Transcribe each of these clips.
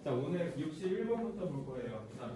자, 오늘 61번부터 볼 거예요. 자,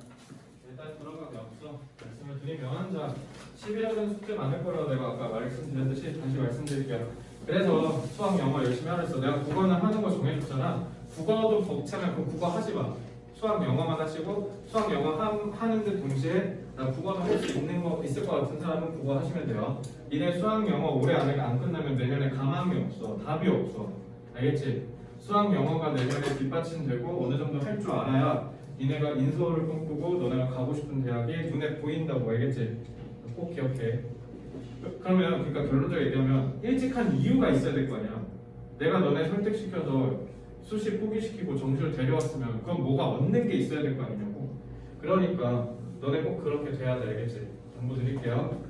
일단 들어가기 앞서 말씀을 드리면, 자, 11월은 숙제 많을 거라고 내가 아까 말씀드렸듯이 다시 말씀드릴게요. 그래서 수학, 영어 열심히 하랬어. 내가 국어는 하는 거 정해줬잖아. 국어도 벅차면 그럼 국어 하지 마. 수학, 영어만 하시고 수학, 영어 하는 데 동시에 나 국어도 할 수 있는 거 있을 것 같은 사람은 국어 하시면 돼요. 니네 수학, 영어 올해 안에 안 끝나면 내년에 가망이 없어. 답이 없어. 알겠지? 수학, 영어가 내년에 뒷받침되고 어느 정도 할 줄 알아야 니네가 인서울을 꿈꾸고 너네가 가고 싶은 대학이 눈에 보인다고. 알겠지? 꼭 기억해. 그러면 그러니까 결론적으로 얘기하면 일찍 한 이유가 있어야 될 거 아니야. 내가 너네 설득시켜서 수시 포기시키고 정시로 데려왔으면 그건 뭐가 얻는 게 있어야 될 거 아니냐고. 그러니까 너네 꼭 그렇게 돼야 돼. 알겠지? 정보 드릴게요.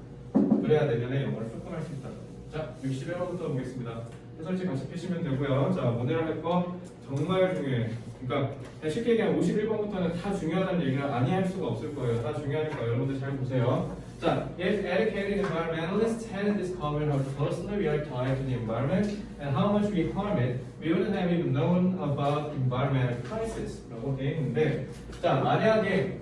그래야 내년에 영어를 조금 할 수 있다. 자, 61번부터 보겠습니다. 해설지 같이 펴시면 되고요. 자, 오늘 할 거 정말 중요해. 그러니까 쉽게 얘기하면 51번부터는 다 중요하다는 얘기를 아니 할 수가 없을 거예요. 다 중요하니까 여러분들 잘 보세요. 자, if educated environmentalists had discovered how closely we are tied to the environment and how much we harm it, we wouldn't have even known about environmental crisis 라고 되어 있는데, 자, 만약에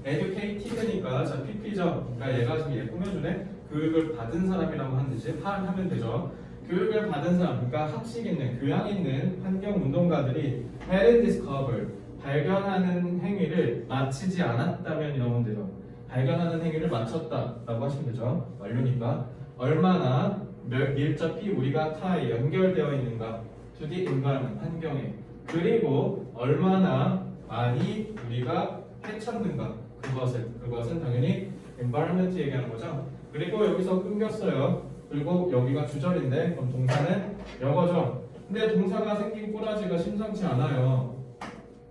educated니까 자, PP죠. 그러니까 얘가 지금 얘 꾸며주네. 교육을 받은 사람이라고 하면 되죠. 교육을 받은 사람, 그러니까 학식 있는, 교양 있는 환경 운동가들이 had discovered, 발견하는 행위를 마치지 않았다면 이러면 되죠. 발견하는 행위를 마쳤다라고 하시면 되죠. 완료니까 얼마나 밀접히 우리가 타에 연결되어 있는가, to the environment, 환경에, 그리고 얼마나 많이 우리가 해쳤는가, 그것은 당연히 environment 얘기하는 거죠. 그리고 여기서 끊겼어요. 그리고 여기가 주절인데 그럼 동사는 영어죠. 근데 동사가 생긴 꼬라지가 심상치 않아요.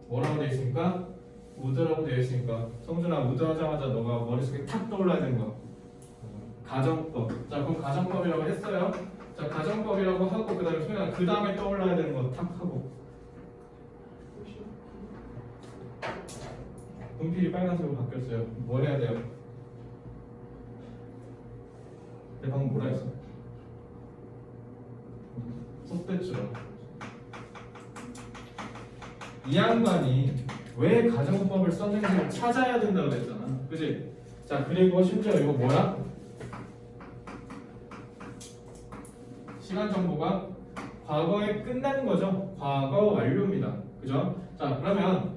뭐라고 되어 있습니까? would라고 되어 있으니까 성준아, would 하자마자 너가 머릿속에 탁 떠올라야 되는 거 가정법. 자, 그럼 가정법이라고 했어요. 자, 가정법이라고 하고 그 다음에 소연아 그 다음에 떠올라야 되는 거 탁 하고 분필이 빨간색으로 바뀌었어요. 뭘 해야 돼요? 내 방금 뭐라 했어? 속대처럼 이 양반이 왜 가정법을 썼는지를 찾아야 된다고 했잖아. 그치? 자, 그리고 심지어 이거 뭐야? 시간 정보가 과거에 끝난 거죠. 과거 완료입니다. 그죠? 자, 그러면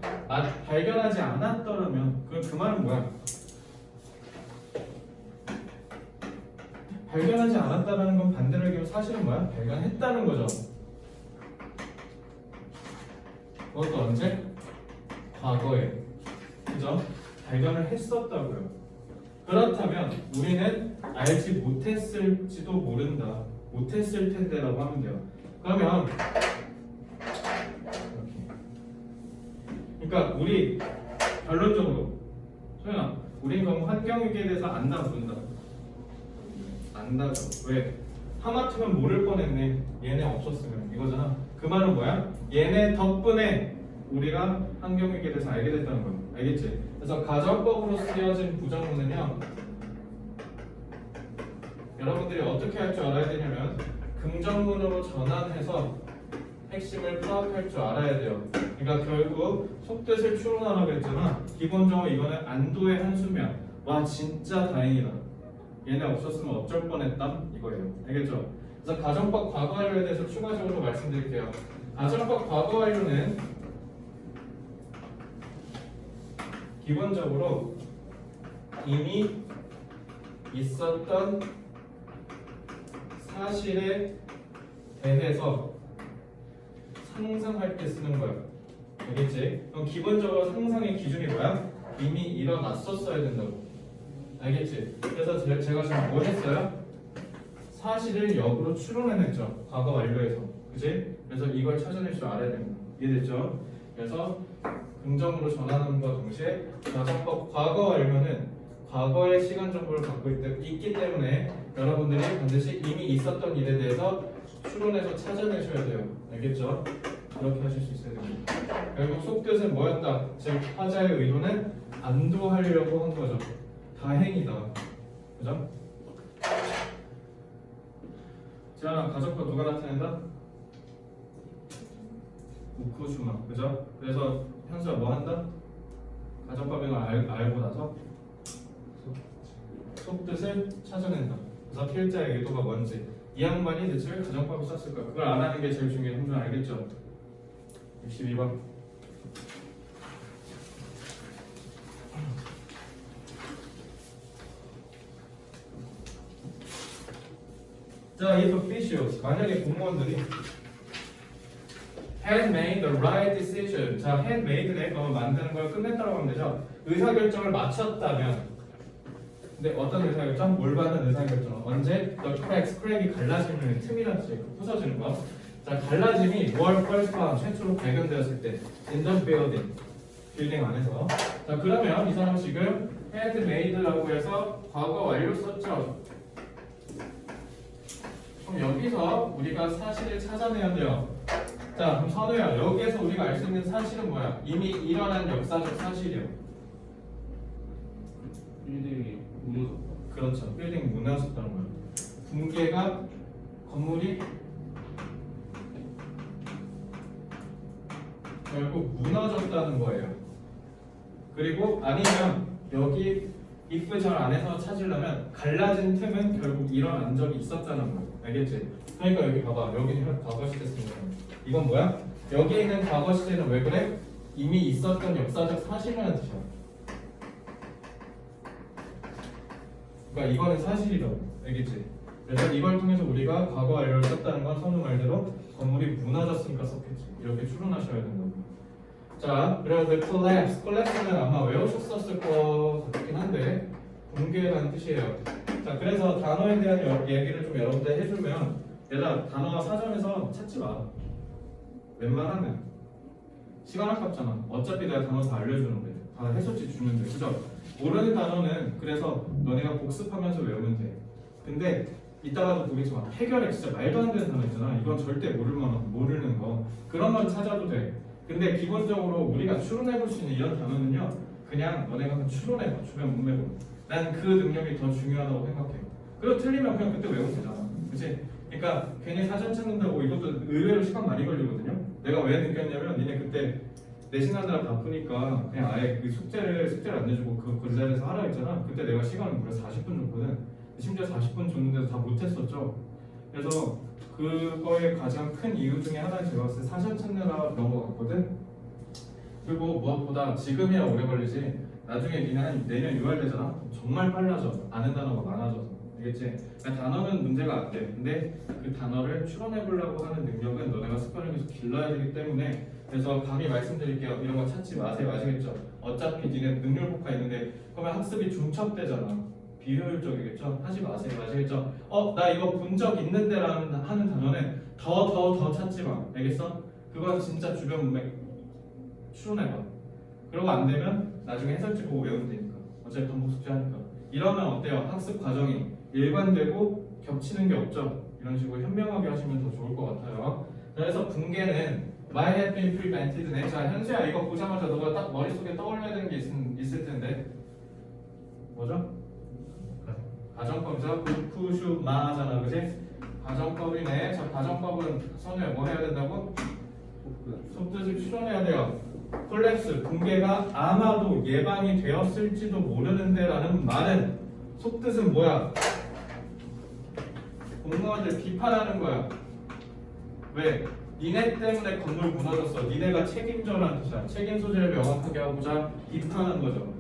발견하지 않았더라면 그 말은 뭐야? 발견하지 않았다는 건 반대로 얘기하면 사실은 뭐야? 발견했다는 거죠. 그것도 언제? 과거에. 그죠? 발견을 했었다고요. 그렇다면 우리는 알지 못했을지도 모른다. 못했을 텐데라고 하면 돼요. 그러면 그러니까 우리 결론적으로 소연아, 우린 그럼 환경위기에 대해서 안다 모른다? 안다죠. 왜? 하마터면 모를 뻔했네. 얘네 없었으면 이거잖아. 그 말은 뭐야? 얘네 덕분에 우리가 환경위기에 대해서 알게 됐다는 거야. 알겠지? 그래서 가정법으로 쓰여진 부정문은요, 여러분들이 어떻게 할 줄 알아야 되냐면 긍정문으로 전환해서 핵심을 파악할 줄 알아야 돼요. 그러니까 결국 속뜻을 추론하라고 했잖아. 기본적으로 이거는 안도의 한숨이야. 와, 진짜 다행이다. 얘네 없었으면 어쩔 뻔했다 이거예요. 알겠죠? 그래서 가정법 과거 완료에 대해서 추가적으로 말씀드릴게요. 가정법 과거 완료는 기본적으로 이미 있었던 사실에 대해서 상상할 때 쓰는 거예요. 알겠지? 그럼 기본적으로 상상의 기준이 뭐야? 이미 일어났었어야 된다고. 알겠지? 그래서 제가 지금 뭐 했어요? 사실을 역으로 추론해냈죠. 과거 완료에서. 그치? 그래서 이걸 찾아낼 줄 알아야 됩니다. 이해됐죠? 그래서 긍정으로 전환함과 동시에 가정법 과거 완료는 과거의 시간 정보를 갖고 있기 때문에 여러분들이 반드시 이미 있었던 일에 대해서 추론해서 찾아내셔야 돼요. 알겠죠? 그렇게 하실 수 있어야 됩니다. 결국 속뜻은 뭐였다? 즉 화자의 의도는 안도하려고 한 거죠. 다행이다. 그죠? 자, 가정법 누가 나타낸다? 우쿠슈마, 그죠? 그래서 현수야 뭐 한다? 가정법인 걸 알고 나서 속뜻을 찾아낸다. 그래서 필자의 의도가 뭔지 이 양반이 대체 왜 가정법을 썼을까? 그걸 안 하는 게 제일 중요해. 형준 알겠죠? 62번. 자, if officials, 만약에 공무원들이 had made the right decision. 자, had made네. 그러면 만드는 걸 끝냈다고 하면 되죠. 의사결정을 마쳤다면. 근데 어떤 의사결정? 뭘 받는 의사결정? 언제? The cracks, crack이 갈라지는 틈이라는 뜻이에요. 부서지는 거. 자, 갈라짐이 월 first found, 최초로 발견되었을 때 in the building, 빌딩 안에서. 자, 그러면 이 사람 지금 had made라고 해서 과거 완료 썼죠. 그럼 여기서 우리가 사실을 찾아내야 돼요. 자, 그럼 선우야, 여기에서 우리가 알 수 있는 사실은 뭐야? 이미 일어난 역사적 사실이요. 빌딩이 무너졌다. 그렇죠. 빌딩 무너졌다는 거예요. 붕괴가 건물이 결국 무너졌다는 거예요. 그리고 아니면 여기 if 절 안에서 찾으려면 갈라진 틈은 결국 일어난 적이 있었다는 거예요. 알겠지? 그러니까 여기 봐봐. 여기는 과거 시제 쓰는 거예요. 이건 뭐야? 여기에 있는 과거 시제는 왜 그래? 이미 있었던 역사적 사실이라는 뜻이야. 그러니까 이거는 사실이라고. 알겠지? 그래서 이걸 통해서 우리가 과거 완료를 썼다는 건 선우 말대로 건물이 무너졌으니까 썼겠지. 이렇게 추론하셔야 된다고. 자, 그래서 collapse. collapse는 아마 외우셨었을 것 같긴 한데 붕괴라는 뜻이에요. 자, 그래서 단어에 대한 얘기를 좀 여러분들 해주면 얘들아, 단어가 사전에서 찾지 마. 웬만하면 시간 아깝잖아. 어차피 내가 단어 다 알려주는데 다 해설지 주는데, 그죠? 모르는 단어는 그래서 너네가 복습하면서 외우면 돼. 근데 이따가도 보겠지만 해결에 진짜 말도 안 되는 단어 있잖아. 이건 절대 모르는 거. 그런 건 찾아도 돼. 근데 기본적으로 우리가 추론해볼 수 있는 이런 단어는요, 그냥 너네가 한번 추론해봐. 주변 문맥으로. 난 그 능력이 더 중요하다고 생각해. 그리고 틀리면 그냥 그때 외우면 되잖아. 그치? 그러니까 괜히 사전 찾는다고 이것도 의외로 시간 많이 걸리거든요. 내가 왜 느꼈냐면 니네 그때 내신하느라 바쁘니까 그냥 아예 그 숙제를 안 내주고 그 자리에서 하라 했잖아. 그때 내가 시간을 무려 40분 줬거든. 심지어 40분 줬는데도 다 못했었죠. 그래서 그거의 가장 큰 이유 중에 하나는 제가 봤을 때 사전 찾느라 그런 것 같거든. 그리고 무엇보다 지금이야 오래 걸리지 나중에 니네 한 내년 6월 되잖아. 정말 빨라져. 아는 단어가 많아져서. 알겠지? 그러니까 단어는 문제가 안 돼. 근데 그 단어를 추론해보려고 하는 능력은 너네가 습관을 계속 길러야 되기 때문에, 그래서 감히 말씀드릴게요. 이런 거 찾지 마세요. 아시겠죠? 어차피 니네 능률 복화 있는데 그러면 학습이 중첩되잖아. 비효율적이겠죠? 하지 마세요. 아시겠죠? 나 이거 본 적 있는데 라는 하는 단어는 더 찾지 마. 알겠어? 그건 진짜 주변 문맥 추론해봐. 그러고 안 되면 나중에 해설지 보고 외우면 되니까. 어차피 반복 숙제하니까. 이러면 어때요? 학습 과정이 일관되고 겹치는 게 없죠. 이런 식으로 현명하게 하시면 더 좋을 것 같아요. 그래서 붕괴는 might have been prevented네. 자, 현수야 이거 보자마자 너가 딱 머릿속에 떠올려야 되는 게 있을 텐데 뭐죠? 가정법이죠. 우쿠슈마잖아, 그지? 가정법이네. 자, 가정법은 선우야 뭐 해야 된다고? 속뜻을 추론해야 돼요. 콜랩스, 붕괴가 아마도 예방이 되었을지도 모르는데 라는 말은 속뜻은 뭐야? 공무원들 비판하는 거야. 왜? 니네 때문에 건물 무너졌어. 니네가 책임져라는 뜻이야. 책임 소재를 명확하게 하고자 비판하는 거죠.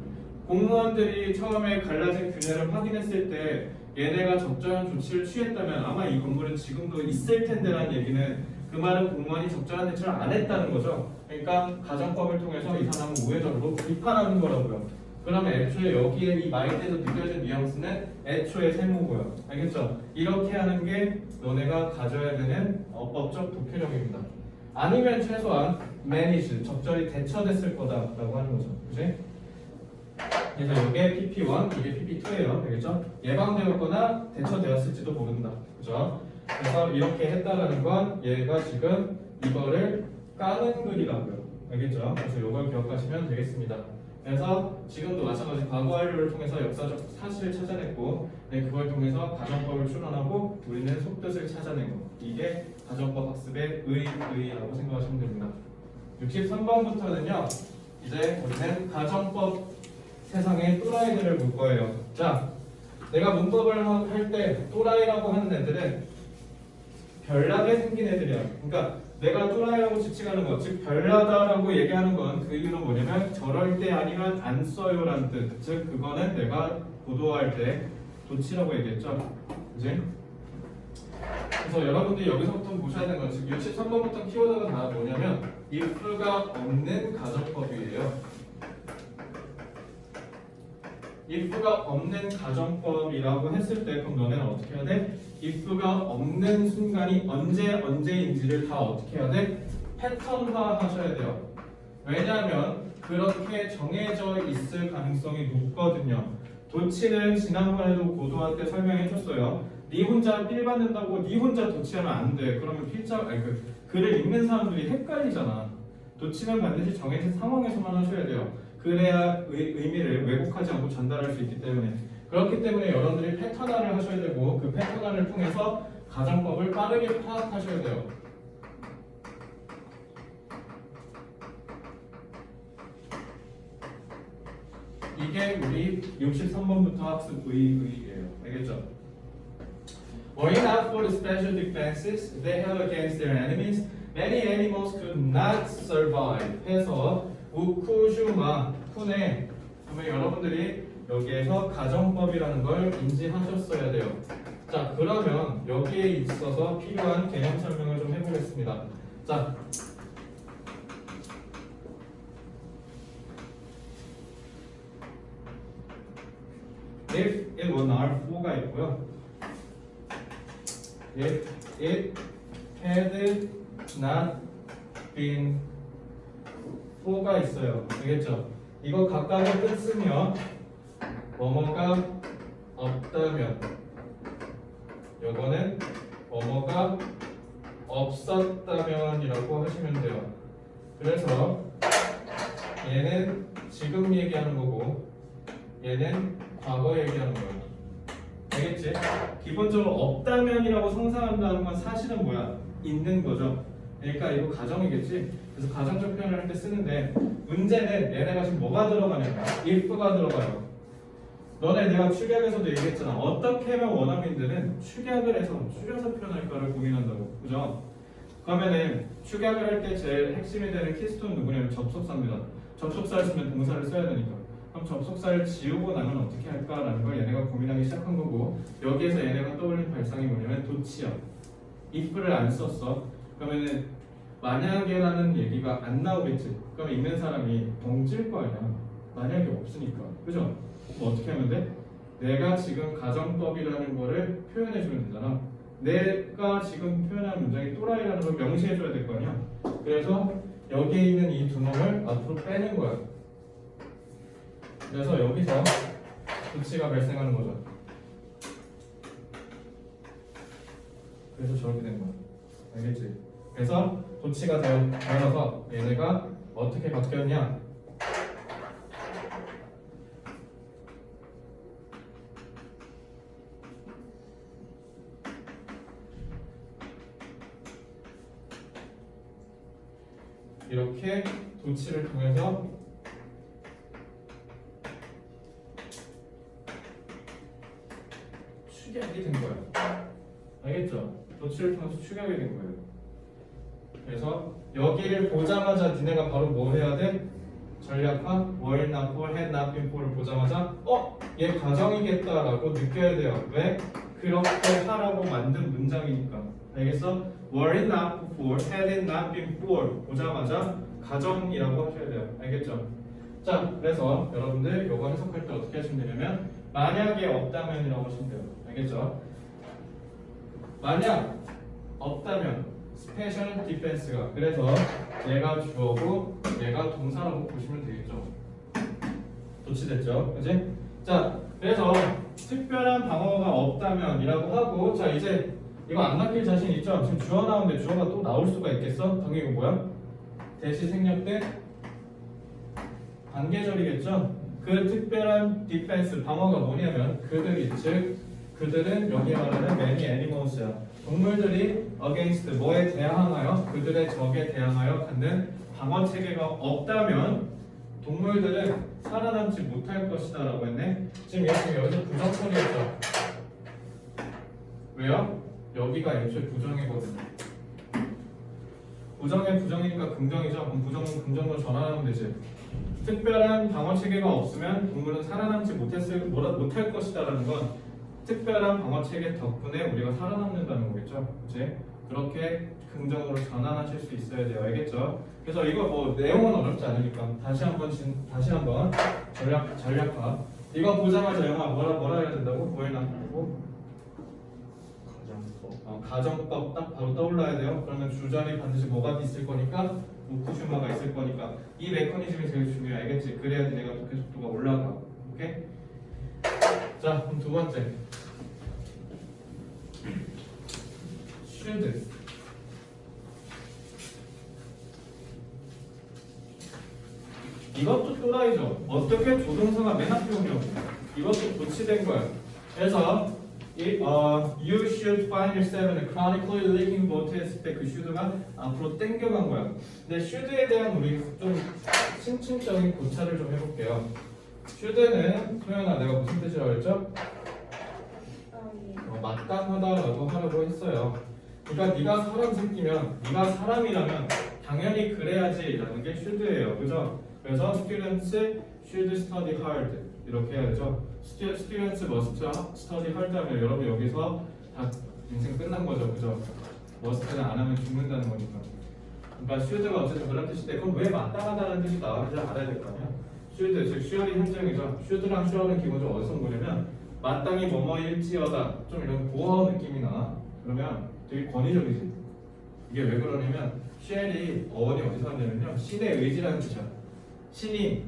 공무원들이 처음에 갈라진 균열을 확인했을 때 얘네가 적절한 조치를 취했다면 아마 이 건물은 지금도 있을 텐데라는 얘기는 그 말은 공무원이 적절한 대처를 안 했다는 거죠. 그러니까 가정법을 통해서 이 사람은 우회적으로 비판하는 거라고요. 그러면 애초에 여기에 이 마인드에서 느껴진 뉘앙스는 애초에 세모고요. 알겠죠? 이렇게 하는 게 너네가 가져야 되는 어법적 도표력입니다. 아니면 최소한 manage, 적절히 대처됐을 거다라고 하는 거죠. 그치? 그래서 이게 PP1, 이게 PP2예요. 알겠죠? 예방되었거나 대처되었을지도 모른다. 그죠? 그래서 이렇게 했다라는 건 얘가 지금 이거를 까는 글이라고요. 알겠죠? 그래서 이걸 기억하시면 되겠습니다. 그래서 지금도 마찬가지 과거 완료를 통해서 역사적 사실을 찾아냈고, 그걸 통해서 가정법을 추론하고 우리는 속뜻을 찾아낸 거. 이게 가정법 학습의 의의라고 생각하시면 됩니다. 63번부터는요 이제 우리는 가정법 세상의 또라이들을 볼 거예요. 자, 내가 문법을 할 때 또라이라고 하는 애들은 별나게 생긴 애들이야. 그러니까 내가 또라이라고 지칭하는 것, 즉 별나다라고 얘기하는 건 그 이유는 뭐냐면 저럴 때 아니면 안 써요라는 뜻. 즉 그거는 내가 보도할 때 도치라고 얘기했죠. 그지? 그래서 여러분들이 여기서부터 보셔야 되는 건 즉 63번부터 키워드가 다 뭐냐면 if가 없는 가정법이에요. if가 없는 가정법이라고 했을 때 그럼 너네는 어떻게 해야 돼? if가 없는 순간이 언제인지를 다 어떻게 해야 돼? 패턴화 하셔야 돼요. 왜냐하면 그렇게 정해져 있을 가능성이 높거든요. 도치는 지난번에도 고도화 때 설명해 줬어요. 네 혼자 필 받는다고 네 혼자 도치하면 안 돼. 그러면 글을 읽는 사람들이 헷갈리잖아. 도치는 반드시 정해진 상황에서만 하셔야 돼요. 그래야 의미를 왜곡하지 않고 전달할 수 있기 때문에. 그렇기 때문에 여러분들이 패턴화를 하셔야 되고 그 패턴화를 통해서 가정법을 빠르게 파악하셔야 돼요. 이게 우리 63번부터 학습 의의예요. 알겠죠? Were not for the special defenses they held against their enemies, many animals could not survive. 해서 우쿠슈마 쿤에 그러면 여러분들이 여기에서 가정법이라는 걸 인지하셨어야 돼요. 자, 그러면 여기에 있어서 필요한 개념 설명을 좀 해보겠습니다. 자, if it were not for가 있고요. If it had not been for가 있어요. 알겠죠? 이거 각각의 뜻은요. 뭐뭐가 없다면 요거는 뭐뭐가 없었다면이라고 하시면 돼요. 그래서 얘는 지금 얘기하는 거고 얘는 과거 얘기하는 거예요. 알겠지? 기본적으로 없다면이라고 상상한다는 건 사실은 뭐야? 있는 거죠. 그러니까 이거 가정이겠지? 그래서 가정적 표현을 할 때 쓰는데 문제는 얘네가 지금 뭐가 들어가냐면 if가 들어가요. 너네 내가 축약에서도 얘기했잖아. 어떻게 하면 원어민들은 축약을 해서 줄여서 표현할까를 고민한다고. 그죠? 그러면은 축약을 할 때 제일 핵심이 되는 키스톤 누구냐면 접속사입니다. 접속사를 쓰면 동사를 써야 되니까. 그럼 접속사를 지우고 나면 어떻게 할까라는 걸 얘네가 고민하기 시작한 거고 여기에서 얘네가 떠올린 발상이 뭐냐면 도치야. if를 안 썼어. 그러면은 만약에라는 얘기가 안 나오겠지. 그럼 읽는 사람이 덩질 거 아니야. 만약에 없으니까. 그죠? 그럼 어떻게 하면 돼? 내가 지금 가정법이라는 거를 표현해 주면 되잖아. 내가 지금 표현한 문장이 또라이라는 걸 명시해 줘야 될 거 아니야. 그래서 여기에 있는 이 두 놈을 앞으로 빼는 거야. 그래서 여기서 도치가 발생하는 거죠. 그래서 저렇게 된 거야. 알겠지? 그래서 도치가 되어서 얘네가 어떻게 바뀌었냐? 이렇게 도치를 통해서 축약이 된 거야. 알겠죠? 도치를 통해서 축약이 된 거예요. 그래서 여기를 보자마자 니네가 바로 뭐 해야 돼? 전략화 were not for, had not been for를 보자마자 얘 가정이겠다라고 느껴야 돼요. 왜? 그렇게 하라고 만든 문장이니까. 알겠어? were not for, had not been for 보자마자 가정이라고 하셔야 돼요. 알겠죠? 자, 그래서 여러분들 이거 해석할 때 어떻게 하시면 되냐면 만약에 없다면이라고 하시면 돼요. 알겠죠? 만약 없다면 스페셜 디펜스가 그래서 얘가 주어고 얘가 동사라고 보시면 되겠죠. 도치됐죠? 그지? 자, 그래서 특별한 방어가 없다면이라고 하고 자 이제 이거 안 낚일 자신 있죠? 지금 주어 나오는데 주어가 또 나올 수가 있겠어? 당연히 이거 뭐야? 대시 생략된 관계절이겠죠? 그 특별한 디펜스 방어가 뭐냐면 그들이 즉 그들은 여기 말하는 many animals야. 동물들이 against 뭐에 대항하여 그들의 적에 대항하여 갖는 방어 체계가 없다면 동물들은 살아남지 못할 것이다 라고 했네. 지금 여기서 부정선이었죠. 왜요? 여기가 애초에 부정이거든요. 부정에 부정이니까 긍정이죠. 그럼 부정은 긍정으로 전환하면 되지. 특별한 방어 체계가 없으면 동물은 살아남지 못할 것이다라는 건 특별한 방어 체계 덕분에 우리가 살아남는다는 거겠죠. 그렇지? 그렇게 긍정으로 전환하실 수 있어야 돼요. 알겠죠? 그래서 이거 뭐 내용은 어렵지 않으니까 다시 한번 전략화. 이거 보자마자 영화 뭐라 해야 된다고? 뭐해놨고? 가정법 딱 바로 떠올라야 돼요. 그러면 주절이 반드시 뭐가 있을 거니까 오쿠슈마가 있을 거니까 이 메커니즘이 제일 중요해. 알겠지? 그래야지 내가 독해 속도가 올라가. 오케이? 자, 그럼 두 번째 should. 이것도 또라이죠. 어떻게 조동사가 맨 앞에 오냐고. 이것도 고치된 거야. 그래서 you should find yourself chronically leaking boat 했을 때 그 should가 앞으로 땡겨간 거야. 근데 should에 대한 우리 좀 심층적인 고찰을 좀 해볼게요. should는 소연아 내가 무슨 뜻이라고 했죠? 마땅하다라고 하라고 했어요. 그러니까 네가 사람 새끼면 네가 사람이라면 당연히 그래야지라는 게 should예요. 그죠? 그래서 students should study hard 이렇게 해야 되죠. students must study hard 하면 여러분 여기서 다 인생 끝난 거죠. 그죠? must는 안 하면 죽는다는 거니까. 그러니까 should가 어쨌든 그런 뜻인데 그럼 왜 마땅하다는 뜻이 나오는지 알아야 될 거 아니야. should, 즉 shall이 현정이죠. should랑 shall은 기본적으로 어디서 온 거냐면 마땅히 뭐뭐일지어다 좀 이런 고어 느낌이 나. 그러면 되게 권위적이지. 이게 왜 그러냐면 shall이 어원이 어디서 왔냐면요 신의 의지라는 뜻이야. 신이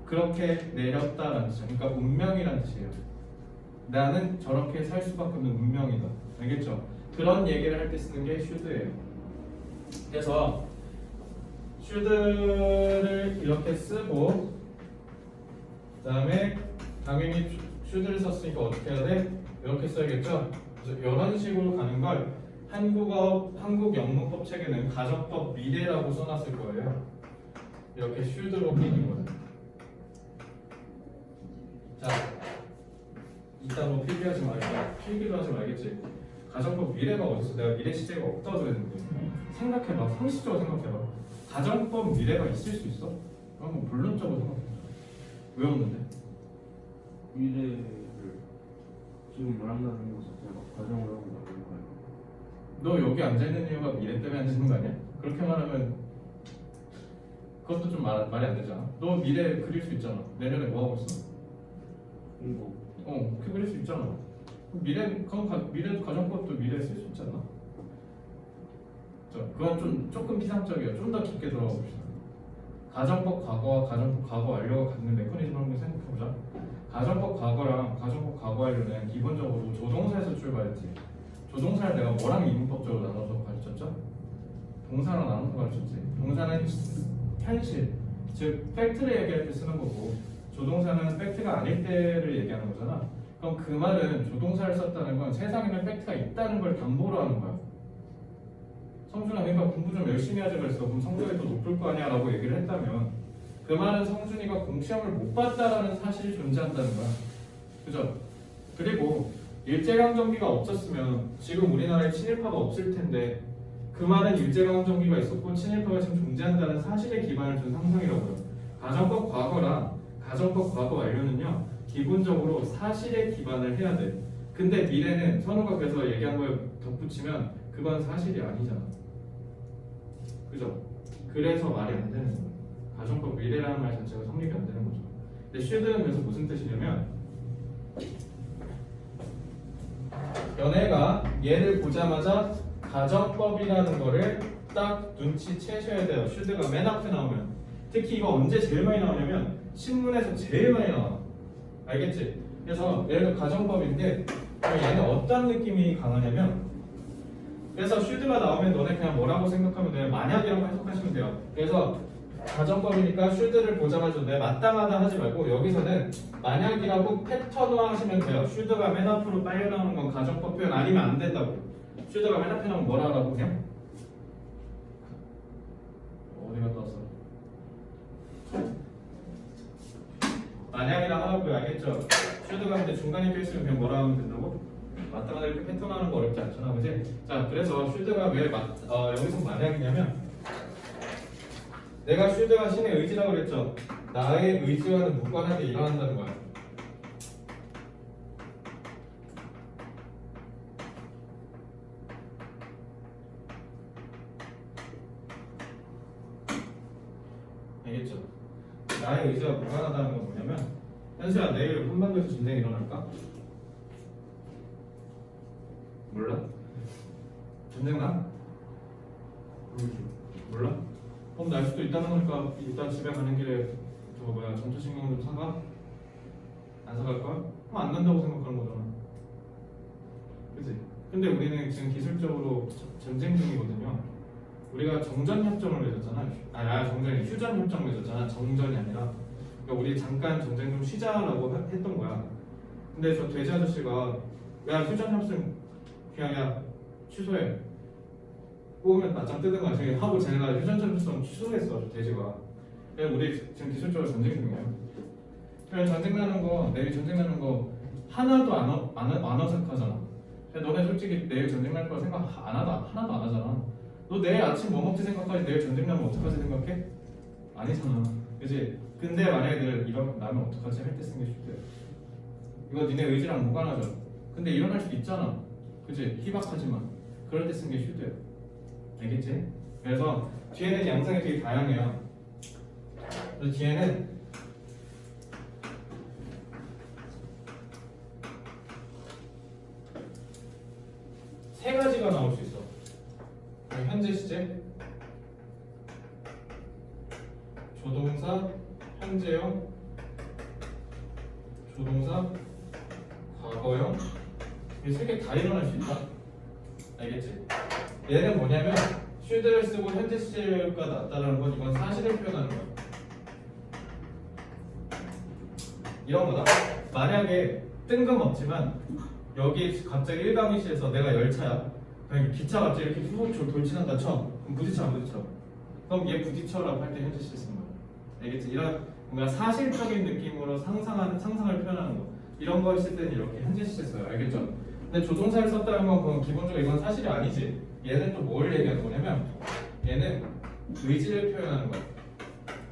그렇게 내렸다라는 뜻이야. 그러니까 운명이라는 뜻이에요. 나는 저렇게 살 수밖에 없는 운명이다. 알겠죠? 그런 얘기를 할 때 쓰는 게 should예요. 그래서 should를 이렇게 쓰고 그다음에 당연히 should를 썼으니까 어떻게 해야 돼? 이렇게 써야겠죠? 그래서 이런 식으로 가는 걸 한국 영문법 책에는 가정법 미래라고 써놨을 거예요. 이렇게 should로 끼는 거예요. 자, 이따 뭐 필기하지 말자. 필기도 하지 말겠지. 가정법 미래가 어딨어? 내가 미래 시제가 없다고 그랬는데 생각해봐. 상식적으로 생각해봐. 가정법 미래가 있을 수 있어? 그럼 본론적으로 생각해. 왜 없는데? 미래를 지금 말한다는 것 자체가 가정을 하고 나오는 거예요. 너 여기 앉아있는 이유가 미래 때문에 앉아있는 거 아니야? 그렇게 말하면 그것도 좀 말이 안 되잖아. 너 미래 그릴 수 있잖아. 내년에 뭐 하고 있어? 공부. 그렇게 그릴 수 있잖아. 미래도 가정법도 미래에 쓸 수 있잖아. 그건 조금 피상적이에요. 좀 더 깊게 들어가 봅시다. 가정법 과거와 가정법 과거 완료가 갖는 메커니즘 한번 생각해보자. 가정법 과거랑 가정법 과거 완료는 기본적으로 조동사에서 출발했지. 조동사를 내가 뭐랑 이문법적으로 나눠서 가르쳤죠? 동사랑 나눠서 가르쳤지. 동사는 현실, 즉 팩트를 얘기할 때 쓰는 거고 조동사는 팩트가 아닐 때를 얘기하는 거잖아. 그럼 그 말은 조동사를 썼다는 건 세상에는 팩트가 있다는 걸 담보로 하는 거야. 성준아 그러니까 공부 좀 열심히 하자 그랬어. 그럼 성적이 더 높을 거 아니야 라고 얘기를 했다면 그 말은 성준이가 공시험을 못 봤다라는 사실이 존재한다는 거야. 그죠? 그리고 일제강점기가 없었으면 지금 우리나라에 친일파가 없을 텐데 그 말은 일제강점기가 있었고 친일파가 지금 존재한다는 사실에 기반을 둔 상상이라고요. 가정법 과거랑 가정법 과거 완료는요 기본적으로 사실에 기반을 해야 돼. 근데 미래는 선우가 그래서 얘기한 거에 덧붙이면 그건 사실이 아니잖아. 그죠? 그래서 말이 안 되는 거예요. 가정법 미래라는 말 자체가 성립이 안 되는 거죠. 근데 should는 그래서 무슨 뜻이냐면 연애가 얘를 보자마자 가정법이라는 거를 딱 눈치채셔야 돼요. should가 맨 앞에 나오면. 특히 이거 언제 제일 많이 나오냐면 신문에서 제일 많이 나와. 알겠지? 그래서 예를 들어 가정법인데 얘는 어떤 느낌이 강하냐면 그래서 should가 나오면 너네 그냥 뭐라고 생각하면 돼요? 만약이라고 해석하시면 돼요. 그래서 가정법이니까 should를 보자마자 내 마땅하다 하지 말고 여기서는 만약이라고 패턴화 하시면 돼요. should가 맨 앞으로 빨려 나오는 건 가정법 표현 아니면 안 된다고. should가 맨 앞에 나오면 뭐라 하라고 그냥? 어디 갔다 왔어? 만약이랑 하고요. 알겠죠? 쉴드가 근데 중간에 껴있으면 그냥 뭐라 하면 된다고? 맞다 가다 이렇게 패턴 하는 거 어렵지 않잖아, 그지? 자, 그래서 쉴드가 왜 여기서 만약이냐면 내가 쉴드가 신의 의지라고 그랬죠? 나의 의지와는 무관하게 일어난다는 거야. 알겠죠? 나의 의지와 무관하다는 건 뭐냐면 현수야 내일 한반도에서 전쟁이 일어날까? 몰라? 전쟁 나? 몰라? 그럼 날 수도 있다는 거니까 일단 집에 가는 길에 저거 뭐야 전투식량 좀 사가? 안 사갈 거야? 그럼 안 난다고 생각하는 거잖아. 그치? 근데 우리는 지금 기술적으로 전쟁 중이거든요. 우리가 정전협정을 맺었잖아. 정전이 휴전협정 맺었잖아. 정전이 아니라. 그러니까 우리 잠깐 전쟁 좀 쉬자라고 했던 거야. 근데 저 돼지 아저씨가 야 휴전협정 그냥 야 취소해. 뽑으면 낮장 뜨는 거야. 지금 하고 쟤네가 휴전협정 취소했어. 저 돼지가. 그래서 우리 지금 기술적으로 전쟁 중이에요. 그래서 전쟁 나는 거 내일 전쟁 나는 거 하나도 안 어색하잖아. 너네 솔직히 내일 전쟁 날 거라 생각 하나도 안 하잖아. 너 내일 아침 뭐 먹지 생각하지 내일 전쟁 나면 어떡하지 생각해? 아니잖아. 그치? 근데 만약에 내일 나면 어떡하지 할 때 쓰는 게 쉽대. 이거 니네 의지랑 무관하죠. 근데 일어날 수도 있잖아. 그치? 희박하지만 그럴 때 쓰는 게 쉽대요. 알겠지? 그래서 뒤에는 양상이 되게 다양해요. 그래서 뒤에는 세 가지가 나올 수 있어. 현재 시제, 조동사, 현재형, 조동사, 과거형. 이 세 개 다 일어날 수 있다. 알겠지? 얘는 뭐냐면 should를 쓰고 현재 시제가 낫다라는 건 이건 사실을 표현하는 거야. 이런 거다. 만약에 뜬금없지만 여기 갑자기 일강의시에서 내가 열차야. 그냥 기차 갑자기 이렇게 훅 돌진한다 쳐. 그럼 부딪혀 안 부딪혀? 그럼 얘 부딪혀라고 할 때 현재 시제 쓰는 거야. 알겠지? 이런 뭔가 사실적인 느낌으로 상상을 표현하는 거. 이런 거 했을 때는 이렇게 현재 시제 써요. 알겠죠? 근데 조동사를 썼다는 건 그건 기본적으로 이건 사실이 아니지. 얘는 또 뭘 얘기하는 거냐면 얘는 의지를 표현하는 거야.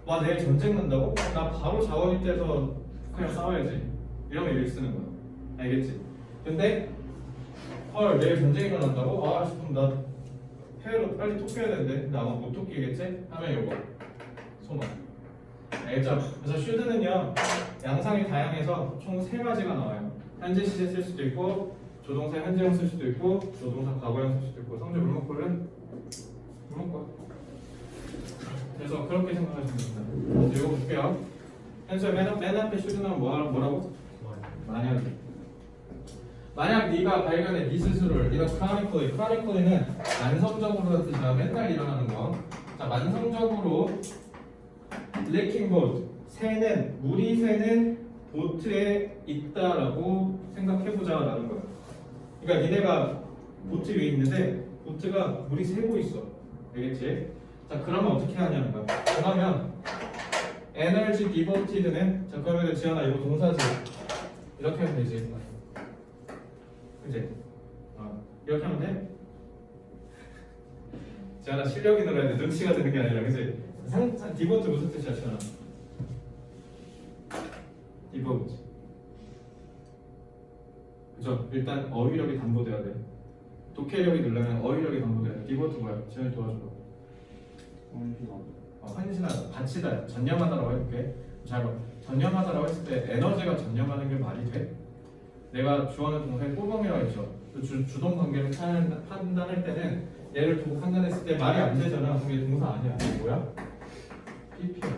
와 내일 전쟁 난다고? 나 바로 자원 입대해서 그냥 싸워야지. 이러면 이렇게 쓰는 거야. 알겠지? 근데 헐 내일 전쟁이 일어난다고? 아 싶으면 나 해외로 빨리 토끼해야 되는데 근데 아마 못 토끼겠지? 하면 요거 소망. 알겠죠? 그래서 should는요 양상이 다양해서 총 세 가지가 나와요. 현재 시제 쓸 수도 있고 조동사 현재형 쓸 수도 있고 조동사 과거형 쓸 수도 있고. 성재 물 먹고 올래? 물 먹고. 그래서 그렇게 생각하시면 됩니다. 이제 이거 볼게요. 현재 맨 앞에 should 나오면 뭐라고? 만약 네가 발견해 네 스스로를 네가 chronically는 만성적으로 뜻이야. 맨날 일어나는 거. 자 만성적으로 leaking boat 물이 새는 보트에 있다라고 생각해보자라는 거야. 그러니까 니네가 보트 위에 있는데 보트가 물이 새고 있어. 알겠지? 자 그러면 어떻게 하냐는 거야. 그러면 energy devoted는 자 그러면 지연아 이거 동사지. 이렇게 하면 되지. 그치? 이렇게 하면 돼? 지연아 실력이 늘어야 돼. 눈치가 드는 게 아니라 그치? 디보트 무슨 뜻이야 지연아? 디보트 그죠? 일단 어휘력이 담보돼야 돼. 독해력이 늘려면 어휘력이 담보돼야 돼. 디보트 뭐야? 지연이 도와줘. 헌신하다, 바치다, 전념하다라고 해볼게. 잘 봐. 전념하다라고 했을 때 에너지가 전념하는 게 말이 돼? 내가 주어는 동사에 꼬범이라고 했죠. 주동 관계를 판단할 때는 얘를 두고 판단했을 때 말이 안 되잖아. 그럼 얘 동사 아니야. 이게 뭐야? PP야.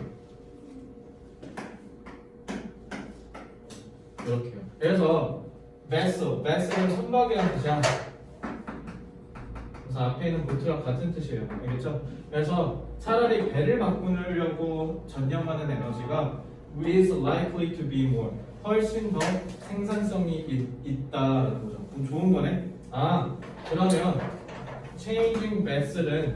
이렇게요. 그래서 vessel은 선박이라는 뜻이야. 그래서 앞에 있는 보트랑 같은 뜻이에요. 알겠죠? 그래서 차라리 배를 바꾸려고 전념하는 에너지가 is likely to be more 훨씬 더 생산성이 있다라는 거죠. 그럼 좋은 거네. 그러면 changing vessel은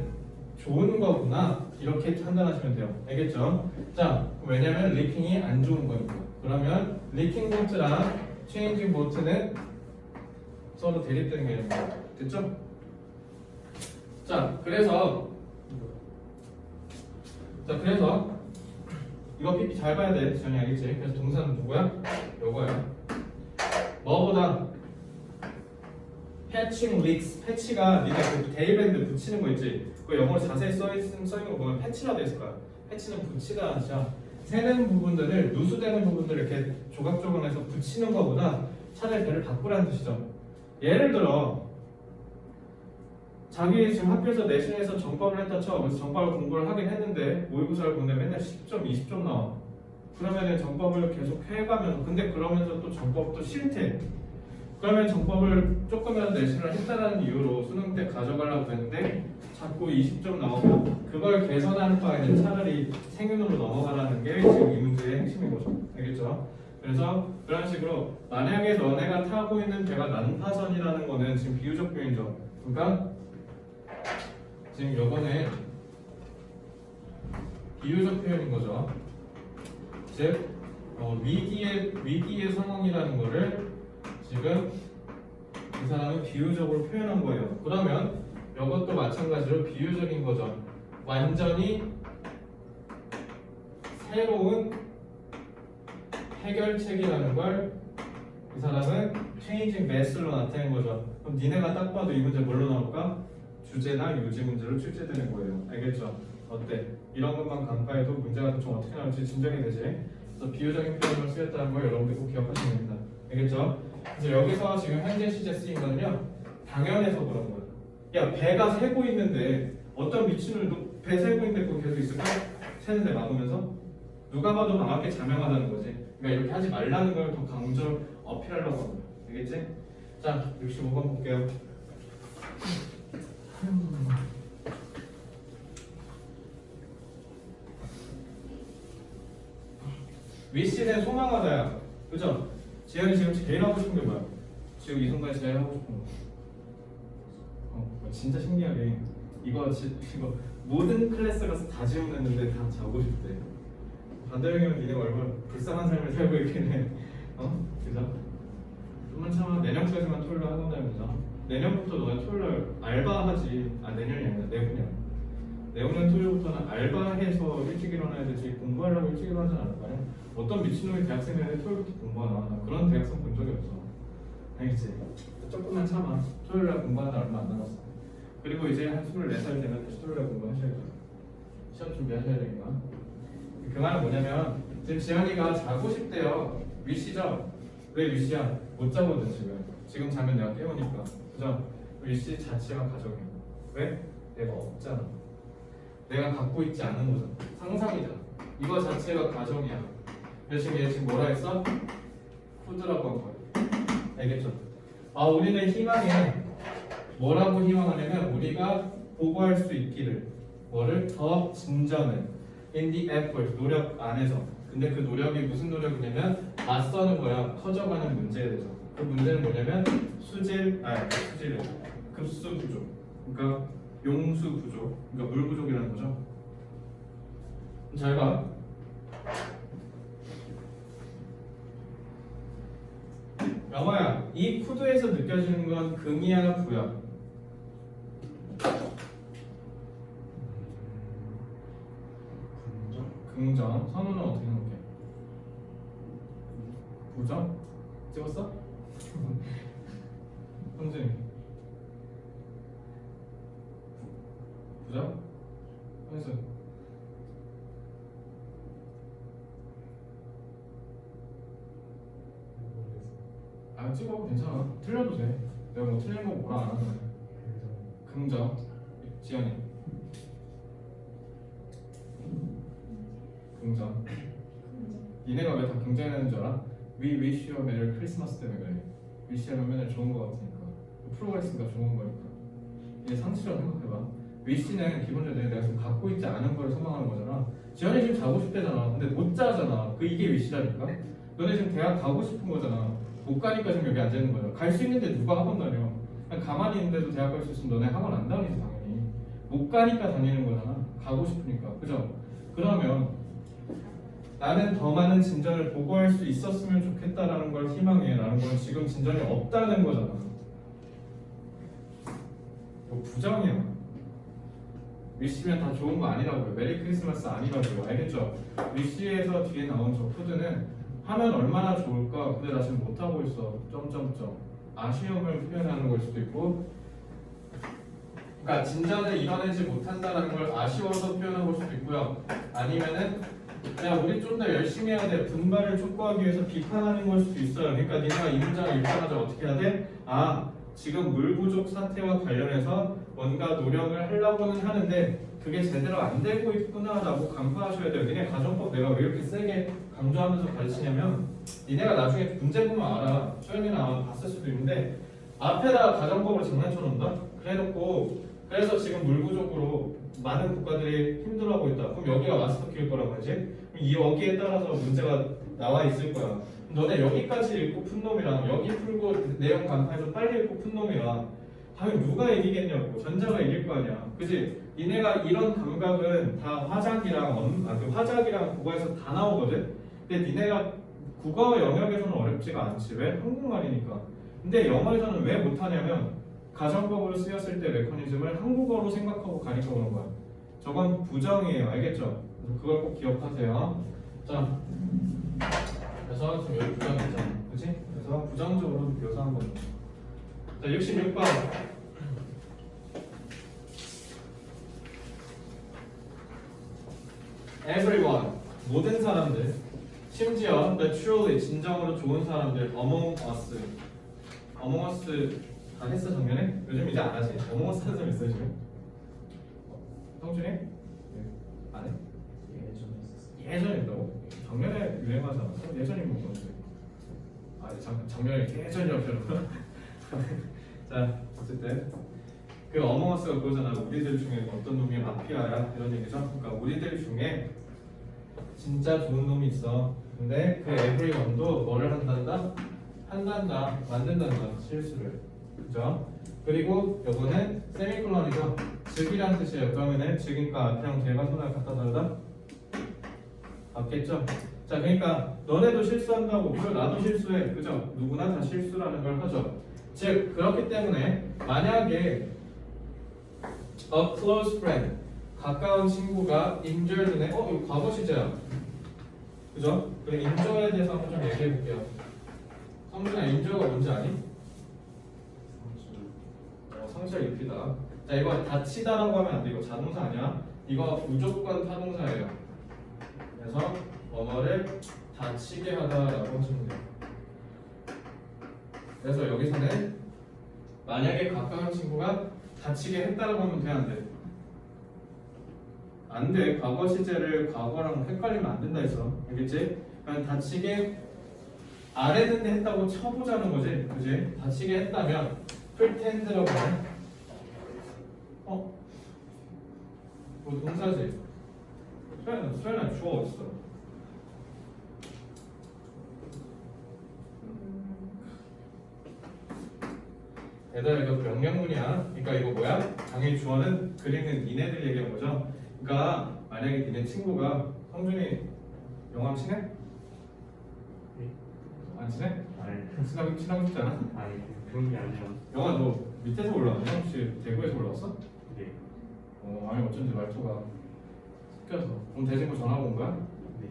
좋은 거구나 이렇게 판단하시면 돼요. 알겠죠? 자, 왜냐면 리킹이 안 좋은 거니까. 그러면 리킹 보트랑 체인징 보트는 서로 대립되는 개념이에요. 됐죠? 자, 그래서 이거 PP 잘 봐야 돼. 지현이 알겠지? 그래서 동사는 누구야? 요거야. 뭐보다 패칭 릭스. 패치가 니네 그 데이밴드 붙이는 거 있지? 그 영어로 자세히 써있는 거 보면 패치라 돼 있을 거야. 패치는 붙이다 진짜 새는 부분들을 누수되는 부분들을 이렇게 조각조각해서 붙이는 거보다 차라리 배를 바꾸라는 뜻이죠. 예를 들어 자기 지금 학교에서 내신에서 정법을 했다 쳐. 그래서 정법을 공부를 하긴 했는데 모의고사를 보는데 맨날 10점, 20점 나와. 그러면은 정법을 계속 해가면서 근데 그러면서 또 정법도 싫대. 그러면 정법을 조금이라도 내신을 했다는 이유로 수능 때 가져가려고 했는데 자꾸 20점 나오면 그걸 개선하는 바에는 차라리 생윤으로 넘어가라는 게 지금 이 문제의 핵심인 거죠. 알겠죠? 그래서 그런 식으로 만약에 너네가 타고 있는 배가 난파선이라는 거는 지금 비유적 표현이죠. 그러니까 지금 요거는 비유적 표현인 거죠. 즉 위기의 상황이라는 거를 지금 이 사람은 비유적으로 표현한 거예요. 그러면 이것도 마찬가지로 비유적인 거죠. 완전히 새로운 해결책이라는 걸 이 사람은 changing math로 나타낸 거죠. 그럼 니네가 딱 봐도 이 문제 뭘로 나올까? 주제나 요지 문제로 출제되는 거예요. 알겠죠? 어때? 이런 것만 간파해도 문제가 좀 어떻게 나올지 진정이 되지? 그래서 비유적인 표현을 쓰였다는 걸 여러분들 꼭 기억하시면 됩니다. 알겠죠? 그래서 여기서 지금 현재 시제 쓰인 거는요, 당연해서 그런 거예요. 야, 배가 새고 있는데 어떤 미친놈도 배 새고 있는데 그거 계속 있을까? 새는데 막으면서 누가 봐도 방학에 자명하다는 거지. 그러니까 이렇게 하지 말라는 걸 더 강조 어필하려고 합니다. 알겠지? 자, 65번 볼게요. 위시는 소망하다야. 그죠? 지현이 지금 제일 하고 싶은 게 뭐야? 지금 이 순간에 제일 하고 싶은 거. 진짜 신기하게 이거 모든 클래스 가서 다 지원했는데 다 자고 싶대. 반대형이면 니네가 얼마나 불쌍한 삶을 살고 있겠네. 그죠? 좀만 참아. 내년까지만 토요일로 한다면서. 내년부터 너네 토요일 알바하지. 내년이 아니라 내후년. 내후년 토요일부터는 알바해서 일찍 일어나야 되지. 공부하려고 일찍 일어나지 않을 거 아니야? 어떤 미친놈이 대학생인데 토요일부터 공부하나? 나 그런 대학생 본 적이 없어. 알겠지? 조금만 참아. 토요일날 공부하다 얼마 안 남았어. 그리고 이제 한 24살 되면 다시 토요일날 공부하셔야죠. 시험 준비하셔야 되니까. 그 말은 뭐냐면 지금 지현이가 자고 싶대요. 위시죠? 왜 위시야? 못 자거든 지금 자면 내가 깨우니까. 그죠? 위시 자체가 가정이야. 왜? 내가 없잖아. 내가 갖고 있지 않은 거잖아. 상상이잖아. 이거 자체가 가정이야. 그래서 얘 지금 뭐라 했어? 푸드라고 한 거야. 알겠죠? 우리는 희망해. 뭐라고 희망하냐면 우리가 보고할 수 있기를. 뭐를? 더 진전을. in the effort. 노력 안에서. 근데 그 노력이 무슨 노력이냐면 맞서는 거야. 커져가는 문제에 대해서. 그 문제는 뭐냐면 급수 부족. 그러니까 용수 부족. 그러니까 물 부족이라는 거죠. 잘 봐. 영화야, 이 푸드에서 느껴지는 건 긍이야, 부야? 긍정. 선우는 어떻게 생각해? 부정? 찍었어? 형준이 부정? 현수 찍어. 괜찮아. 틀려도 돼. 내가 뭐 틀린 거 뭐라 안 하잖아. 긍정. 지연이 긍정. 니네가 왜 다 긍정해내는 줄 알아? We wish you a Merry Christmas 때문에 그래. wish하면 맨날 좋은 거 같으니까. 프로그레스가 좋은 거니까. 얘 상식적으로 생각해봐. wish는 기본적으로 내가 지금 갖고 있지 않은 걸 소망하는 거잖아. 지연이 지금 자고 싶대잖아. 근데 못 자잖아. 이게 wish라니까. 너네 지금 대학 가고 싶은 거잖아. 못 가니까 지금 여기 앉아 있는 거죠. 갈 수 있는데 누가 학원 다녀? 그냥 가만히 있는데도 대학 갈 수 있으면 너네 학원 안 다니지 당연히. 못 가니까 다니는 거잖아. 가고 싶으니까. 그죠? 그러면 나는 더 많은 진전을 보고할 수 있었으면 좋겠다라는 걸 희망해. 라는 건 지금 진전이 없다는 거잖아. 뭐 부정이야. 위시면 다 좋은 거 아니라고요. 메리 크리스마스 아니라고요. 알겠죠? 위시에서 뒤에 나온 저 코드는 하면 얼마나 좋을까? 근데 나 지금 못하고 있어. 점점점. 아쉬움을 표현하는 걸 수도 있고, 그러니까 진전을 이뤄내지 못한다는 걸 아쉬워서 표현한 걸 수도 있고요. 아니면은 야 우리 좀 더 열심히 해야 돼. 분발을 촉구하기 위해서 비판하는 걸 수도 있어요. 그러니까 니네가 이 문장을 읽자마자 어떻게 해야 돼? 아 지금 물 부족 사태와 관련해서 뭔가 노력을 하려고는 하는데 그게 제대로 안 되고 있구나라고 간파하셔야 돼요. 니네 가정법 내가 왜 이렇게 세게 강조하면서 가르치냐면 니네가 나중에 문제 보면 알아. 소연이나 아마 봤을 수도 있는데 앞에다가 가정법으로 장난쳐 놓는다? 그래놓고 그래서 지금 물 부족으로 많은 국가들이 힘들어하고 있다. 그럼 여기가 마스터키일 거라고 하지? 그럼 이 여기에 따라서 문제가 나와 있을 거야. 너네 여기까지 읽고 푼 놈이랑 여기 풀고 내용 간파해서 빨리 읽고 푼 놈이랑 당연히 누가 이기겠냐고. 전자가 이길 거 아니야. 그지? 니네가 이런 감각은 다 화작이랑 그 화작이랑 국어에서 다 나오거든. 근데 니네가 국어 영역에서는 어렵지가 않지. 왜? 한국말이니까. 근데 영어에서는 왜 못하냐면 가정법으로 쓰였을 때 메커니즘을 한국어로 생각하고 가르쳐 오는 거야. 저건 부정이에요. 알겠죠? 그래서 그걸 꼭 기억하세요. 자, 그래서 지금 여기 부정이잖아. 그치? 그래서 부정적으로 묘사한 거죠. 자, 66번. Everyone. 모든 사람들. 심지어 the truly 진정으로 좋은 사람들 among us. among us 다 했어 작년에? 요즘 이제 안 하지? among us 하는 사람 있어요 지금? 성준이? 안 해? 예전에 했었어. 예전에 했다고? 작년에 유행하지 않았어? 예전인 거 같은데. 아 작년에 예전이요 별로. 자 어쨌든 그 among us가 그거잖아. 우리들 중에 어떤 놈이 마피아야 이런 얘기죠. 그러니까 우리들 중에 진짜 좋은 놈이 있어. 근데 그 everyone도 뭐를 한단다? 만든단다 실수를. 그죠? 그리고 요거는 세미콜론이죠. 즉이란 뜻이에요. 그러면은 즉이니까 앞이랑 뒤에가 손을 갖다 달다 맞겠죠? 자 그러니까 너네도 실수한다고 그리고 나도 실수해. 그죠? 누구나 다 실수라는 걸 하죠. 즉 그렇기 때문에 만약에 a close friend 가까운 친구가 injured네 이거 과거 시제야. 그죠? 그럼 injure에 대해서 한번 좀 얘기해 볼게요. 성준아 injure가 뭔지 아니? 상처를 입히다. 자 이거 다치다라고 하면 안 돼. 이거 자동사 아니야. 이거 무조건 타동사예요. 그래서 뭐뭐를 다치게 하다라고 하시면 돼요. 그래서 여기서는 만약에 가까운 친구가 다치게 했다라고 하면 돼, 안 돼? 안 돼. 과거 시제를 과거랑 헷갈리면 안 된다 했어. 알겠지? 그냥 다치게 아래는데 했다고 쳐보자는 거지. 그지? 다치게 했다면 pretend라고 해. 뭐 동사지? 소연아 주어 어딨어? 얘들아 이거 명령문이야. 그러니까 이거 뭐야? 당연히 주어는 그리는 니네들 얘기한 거죠. 그러니까 만약에 니네 친구가 성준이 영화 친해? 안 친해? 아니, 친하고 싶지 않아? 아니 그런 게 아니라. 영화 너 밑에서 올라왔냐? 혹시 대구에서 올라왔어? 네. 아니 어쩐지 말투가 섞여서. 그럼 대진구 전화 온 거야? 네.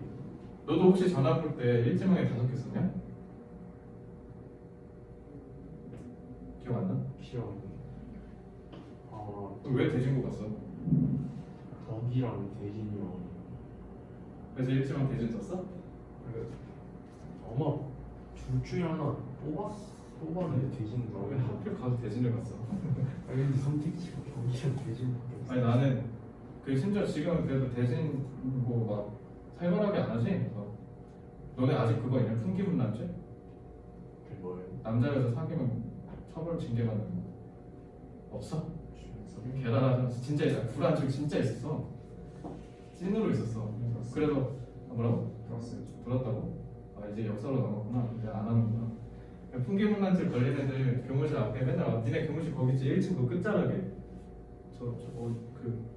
너도 혹시 전화 볼 때 일지망에 5개 썼냐? 기억 안 나? 기억. 그럼 왜 대진구 갔어? 덕이랑 대진이랑. 그래서 일지망 대진 썼어? 아마 둘 중에 하나 뽑았는데 대진 왜 하필 가서 대진을 갔어? 아니 근데 선택지가 덕이랑 대진밖에 없어. 아니 나는 그 심지어 지금 그래도 대진 뭐 막 살벌하게 안 하지? 너네 아직 그거 있냐? 풍기문란죄? 그게 뭐예요? 남자여서 사귀면 처벌 징계받는 거 없어? 개다라서 진짜 있어. 불안 적 진짜 있었어. 찐으로 있었어. 그래도 뭐라고? 들었어요. 들었다고? 아 이제 역사로 남았구나. 이제 안 하는구나. 풍기문란죄 걸린 애들 교무실 앞에 맨날 니네 교무실 거기지 1층 그 끝자락에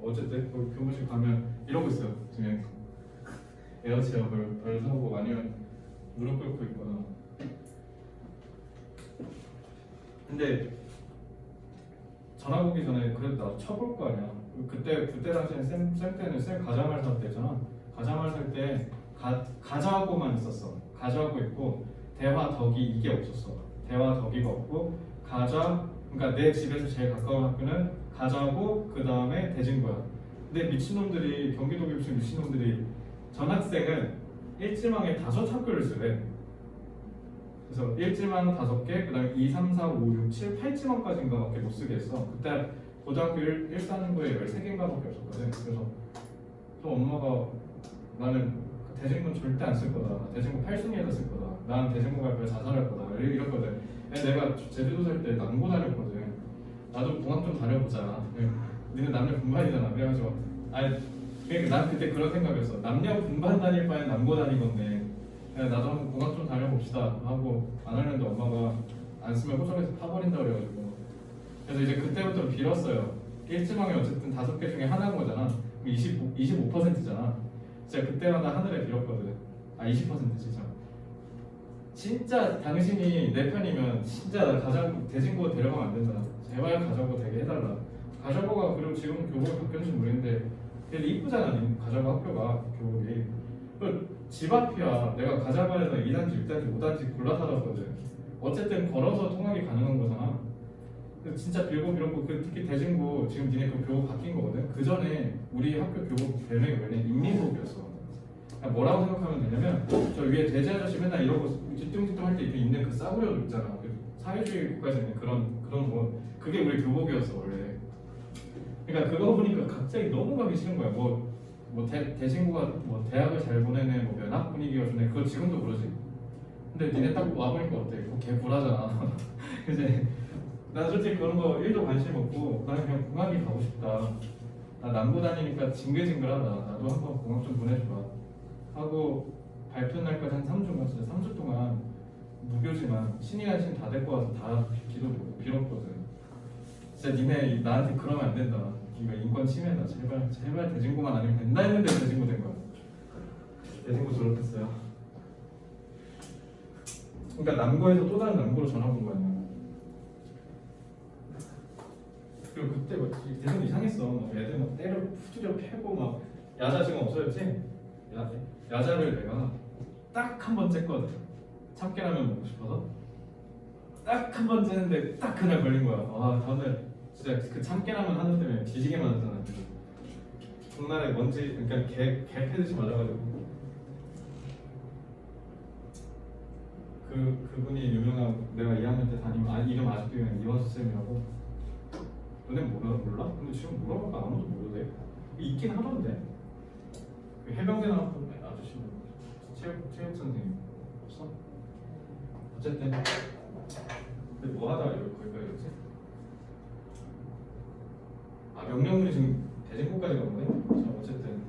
어쨌든 거기 교무실 가면 이러고 있어요. 지금 에어체어 별 사고 아니면 무릎 꿇고 있거나. 근데 전화 오기 전에 그래도 나도 쳐볼 거 아니야. 그때 당시에 쌤 때는 쌤 가자말 살 때잖아. 가자말 살 때 가자하고만 있었어. 가자하고 있고 대화 덕이 이게 없었어. 대화 덕이가 없고 가자. 그러니까 내 집에서 제일 가까운 학교는 가자고 그 다음에 대진고야. 근데 미친놈들이 경기도 교육청 미친놈들이 전학생은 일지망에 5학교를 쓰래. 그래서 일지망 5개, 그 다음에 2, 3, 4, 5, 6, 7, 8지망까지인가 밖에 못 쓰게 했어. 그때 고등학교 1사는구에 13개인가 밖에 없었거든. 그래서 또 엄마가 나는 대진고는 절대 안 쓸 거다. 대진고 8순위에서 쓸 거다. 난 대진고 갈 거야 자살할 거다. 이랬거든. 내가 제주도 살 때 남고 다녔거든. 나도 공학 좀 다녀보자. 니네 남녀 분반이잖아. 그래가지고 그러니까 난 그때 그런 생각이었어. 남녀 분반 다닐 바엔 남고 다니건데 나도 한번 공학 좀 다녀봅시다 하고 안 하려는데 엄마가 안 쓰면 호적에서 파버린다 그래가지고 그래서 이제 그때부터 빌었어요. 일지망이 어쨌든 5개 중에 하나인 거잖아. 25%잖아. 진짜 그때마다 하늘에 빌었거든. 20% 진짜 당신이 내 편이면 진짜 나 가자고 대진고 데려가면 안 된다. 제발 가자고 되게 해달라. 가자고가 그리고 지금 교복이 바뀌었는지 모르겠는데 되게 이쁘잖아. 가자고 학교가 교복이. 집 앞이야. 내가 가자고에서 2단지, 6단지, 5단지 골라 살았거든. 어쨌든 걸어서 통학이 가능한 거잖아. 진짜 빌고 특히 대진고 지금 니네 그 교복 바뀐 거거든. 그 전에 우리 학교 교복 별명이 뭐냐? 인민복이었어. 그러니까 뭐라고 생각하면 되냐면 저 위에 돼지 아저씨 맨날 이러고 뒤뚱뒤뚱 할 때 입는 그 싸구려 있잖아. 그 사회주의 국가에서 있는 그런 거 그게 우리 교복이었어 원래. 그러니까 그거 보니까 갑자기 너무 가기 싫은 거야. 대진고가 대학을 잘 보내네, 면학 분위기가 좋네. 그거 지금도 그러지. 근데 니네 딱 와보니까 어때? 그거 개 불하잖아. 이제 난 솔직히 그런 거 1도 관심 없고 나는 그냥 공학이 가고 싶다. 나 남고 다니니까 징글징글하다. 나도 한번 공학 좀 보내줘라 하고 발표 날까지 한 3주간 진짜 3주 동안 무교지만 신이 한신 다 데리고 와서 다 기도 빌었거든. 진짜 니네 나한테 그러면 안 된다. 이거 인권 침해다. 제발 대진고만 아니면 된다 했는데 대진고 된 거야. 대진고 졸업했어요. 그러니까 남고에서 또 다른 남고로 전학 온 거 아니야. 그리고 그때 대전 이상했어. 애들 막 때려 후드려 패고 막 야자 지금 없어졌지? 야자를 내가 딱 한 번 쬐거든. 참깨라면 먹고 싶어서 딱 한 번 쬐는데 딱 그날 걸린 거야. 다음날 진짜 그 참깨라면 하는 때문에 뒤지게 맞았잖아. 그날에 먼지 그러니까 개 패듯이 맞아가지고 그분이 유명한 내가 2학년 때 다니면 이름 아직도 유명한 이원수 쌤이라고. 너네 몰라? 근데 지금 물어봐도 아무도 모르대. 있긴 하던데. 그 해병대 나왔던 아저씨 체육 선생님 없어? 어쨌든 근데 뭐 하다가 거기까지 갔지? 명령문이 지금 대진고까지 가보네? 자 어쨌든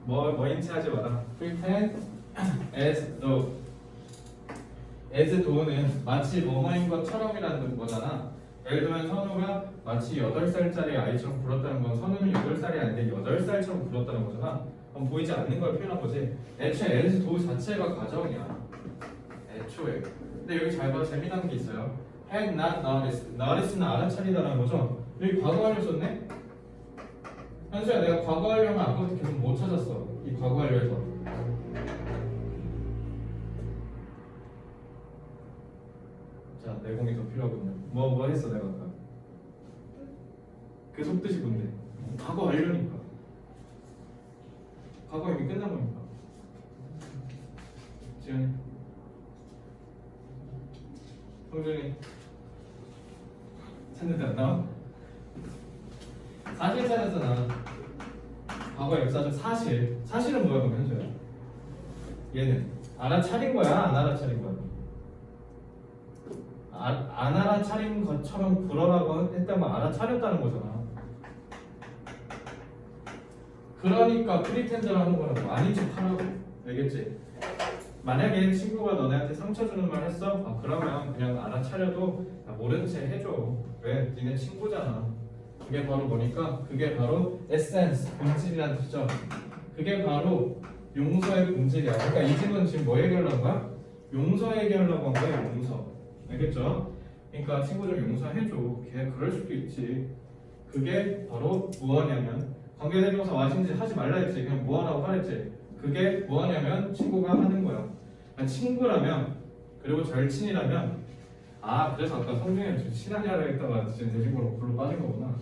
뭐인치 하지 마라. pretend as though는 마치 뭐뭐인 것처럼이라는 거잖아. 예를 들면 선우가 마치 8살짜리 아이처럼 굴었다는 건 선우는 8살이 아닌데 8살처럼 굴었다는 거잖아. 그럼 보이지 않는 걸 표현한 거지. 애초에 as though 자체가 가정이야. 애초에. 근데 여기 잘 봐. 재미나는 게 있어요. had not noticed. notice는 알아차리다라는 거죠. 여기 과거 완료 썼네? 현수야 내가 과거 완료하면 아까부터 계속 못 찾았어. 이 과거 완료에서. 자, 내공이 더 필요하군요. 뭐 했어 내가 아까? 그 속뜻이 뭔데? 과거 완료니까. 과거 이미 끝난 거니까. 지현이, 성준이 찾는데 안 나와? 사실 찾았잖아. 과거 역사적 사실. 사실은 뭐야 그럼 현수야? 얘는 알아차린 거야? 안 알아차린 거야? 안 알아차린 것처럼 굴어라고 했다면 알아차렸다는 거잖아. 그러니까 프리텐더를 하는 거라고. 아닌 척 하라고. 알겠지? 만약에 친구가 너네한테 상처 주는 말 했어? 그러면 그냥 알아차려도 모른 채 해줘. 왜? 니네 친구잖아. 그게 바로 뭐니까? 그게 바로 에센스, 본질이라는 뜻이죠. 그게 바로 용서의 본질이야. 그러니까 이 집은 지금 뭐 얘기하려고 한 거야? 용서 얘기하려고 한 거야, 용서. 알겠죠? 그러니까 친구 좀 용서해줘. 걔 그럴 수도 있지. 그게 바로 무엇이냐면 관계대명사 와신지 하지 말라 했지. 그냥 뭐하라고 하랬지. 그게 뭐하냐면 친구가 하는 거야. 그러니까 친구라면 그리고 절친이라면 그래서 아까 성준이랑 좀 친하냐고 했다가 지금 대중으로 불로 빠진 거구나.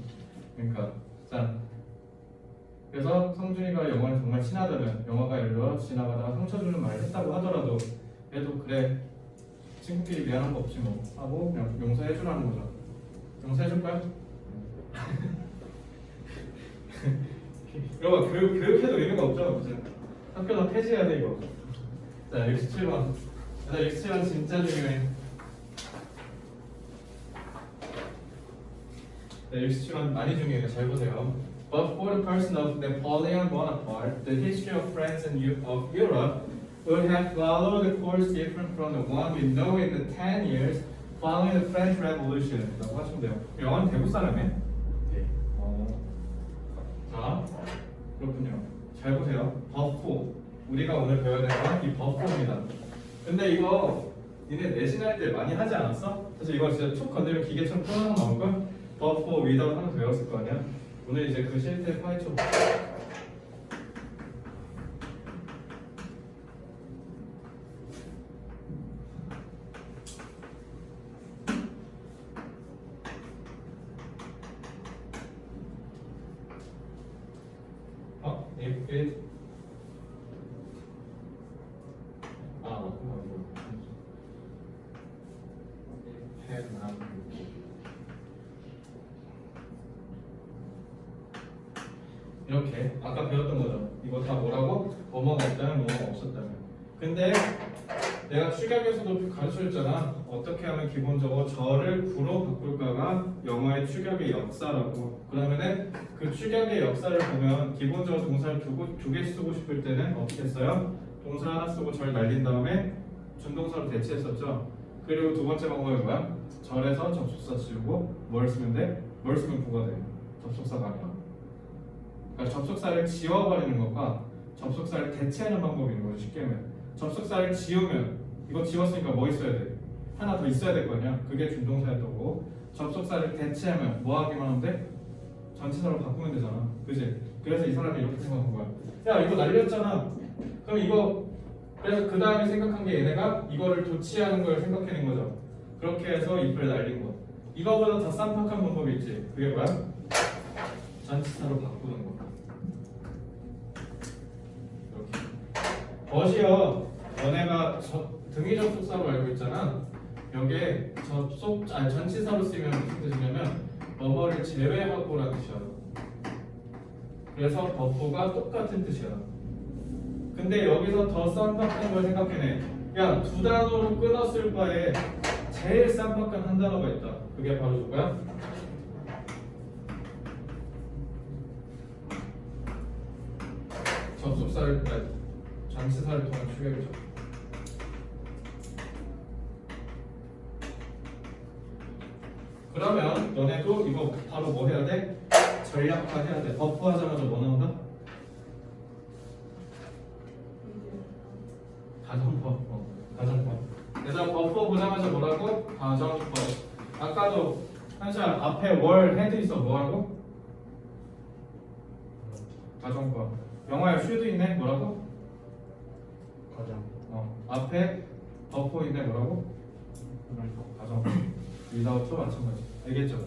그러니까 자 그래서 성준이가 영화를 정말 친하다면 영화가 예를 들어 지나가다가 상처 주는 말을 했다고 하더라도 그래도 그래 친구끼리 미안한 거 없지 뭐 하고 그냥 용서해 주라는 거죠. 용서해 줄까요? 여러분 교육해도 의미가 없죠. 그치? 학교 다 폐지해야 돼 이거. 자 67번. 자 67번 진짜 중요해. 자 67번 많이 중요해요. 잘 보세요. But for the person of Napoleon Bonaparte, the history of France and of Europe would have followed a course different from the one we know in the 10 years following the French Revolution. 라고 하시면 돼요. 영어는 대구 사람이에요? 네. 자, 그렇군요. 잘 보세요. 버프. 우리가 오늘 배워야 되는 건 이 버프입니다. 근데 이거 니네 내신할 때 많이 하지 않았어? 그래서 이거 진짜 툭 건드리면 기계처럼 튀어나온 거 나올걸? 버프 위다운 하면서 외웠을 거 아니야? 오늘 이제 그 실태 파헤쳐 볼게요. it had not 이렇게 아까 배웠던 거죠. 이거 다 뭐라고? 뭐뭐가 없다면 뭐뭐가 없었다면. 근데 내가 축약에서도 가르쳐줬잖아. 어떻게 하면 기본적으로 저를 구로 바꿀까가 영어의 축약의 역사라고. 그러면은 그 축약의 역사를 보면 기본적으로 동사를 두 개 쓰고 싶을 때는 어떻게 써요? 동사 하나 쓰고 절 날린 다음에 준동사로 대체했었죠. 그리고 두 번째 방법이 뭐야? 절에서 접속사 지우고 뭘 쓰면 돼? 뭘 쓰면 구가 돼? 접속사가 아니야. 그러니까 접속사를 지워버리는 것과 접속사를 대체하는 방법이 있는 거죠. 쉽게 하면 접속사를 지우면 이거 지웠으니까 뭐 있어야 돼? 하나 더 있어야 될 거 아니야? 그게 준동사였던 거고 접속사를 대체하면 뭐 하기만 하면 돼? 전치사로 바꾸면 되잖아. 그지? 그래서 이 사람이 이렇게 생각한 거야. 야 이거 날렸잖아. 그럼 이거 그래서 그 다음에 생각한 게 얘네가 이거를 도치하는 걸 생각해낸 거죠. 그렇게 해서 잎을 날린 거. 이거보다 더 쌈박한 방법이 있지. 그게 뭐야? 전치사로 바꾸는 거. 이렇게. 벗이요. 너네가 등위 접속사로 알고 있잖아. 여기에 전치사로 쓰면 무슨 뜻이냐면 뭐뭐를 제외하고라는 뜻이야. 그래서 버프가 똑같은 뜻이야. 근데 여기서 더 쌈박한 걸 생각해내. 야, 두 단어로 끊었을 바에 제일 쌈박한 한 단어가 있다. 그게 바로 누구야? 접속사를 전치사를 통한 추격이죠. 그러면 너네도 이거 바로 뭐 해야 돼? 전략화 해야 돼. 버프 하자마자 뭐 나온다? 가정법. 가정법. 그래서 버프 보자마자 뭐라고? 가정법. 아까도 한시간 앞에 월 헤드 있어 뭐라고? 가정법. 영어에 슈도 있네 뭐라고? 가장 앞에 버프 있네 뭐라고? 가정법. 위다우트 마찬가지. 알겠죠?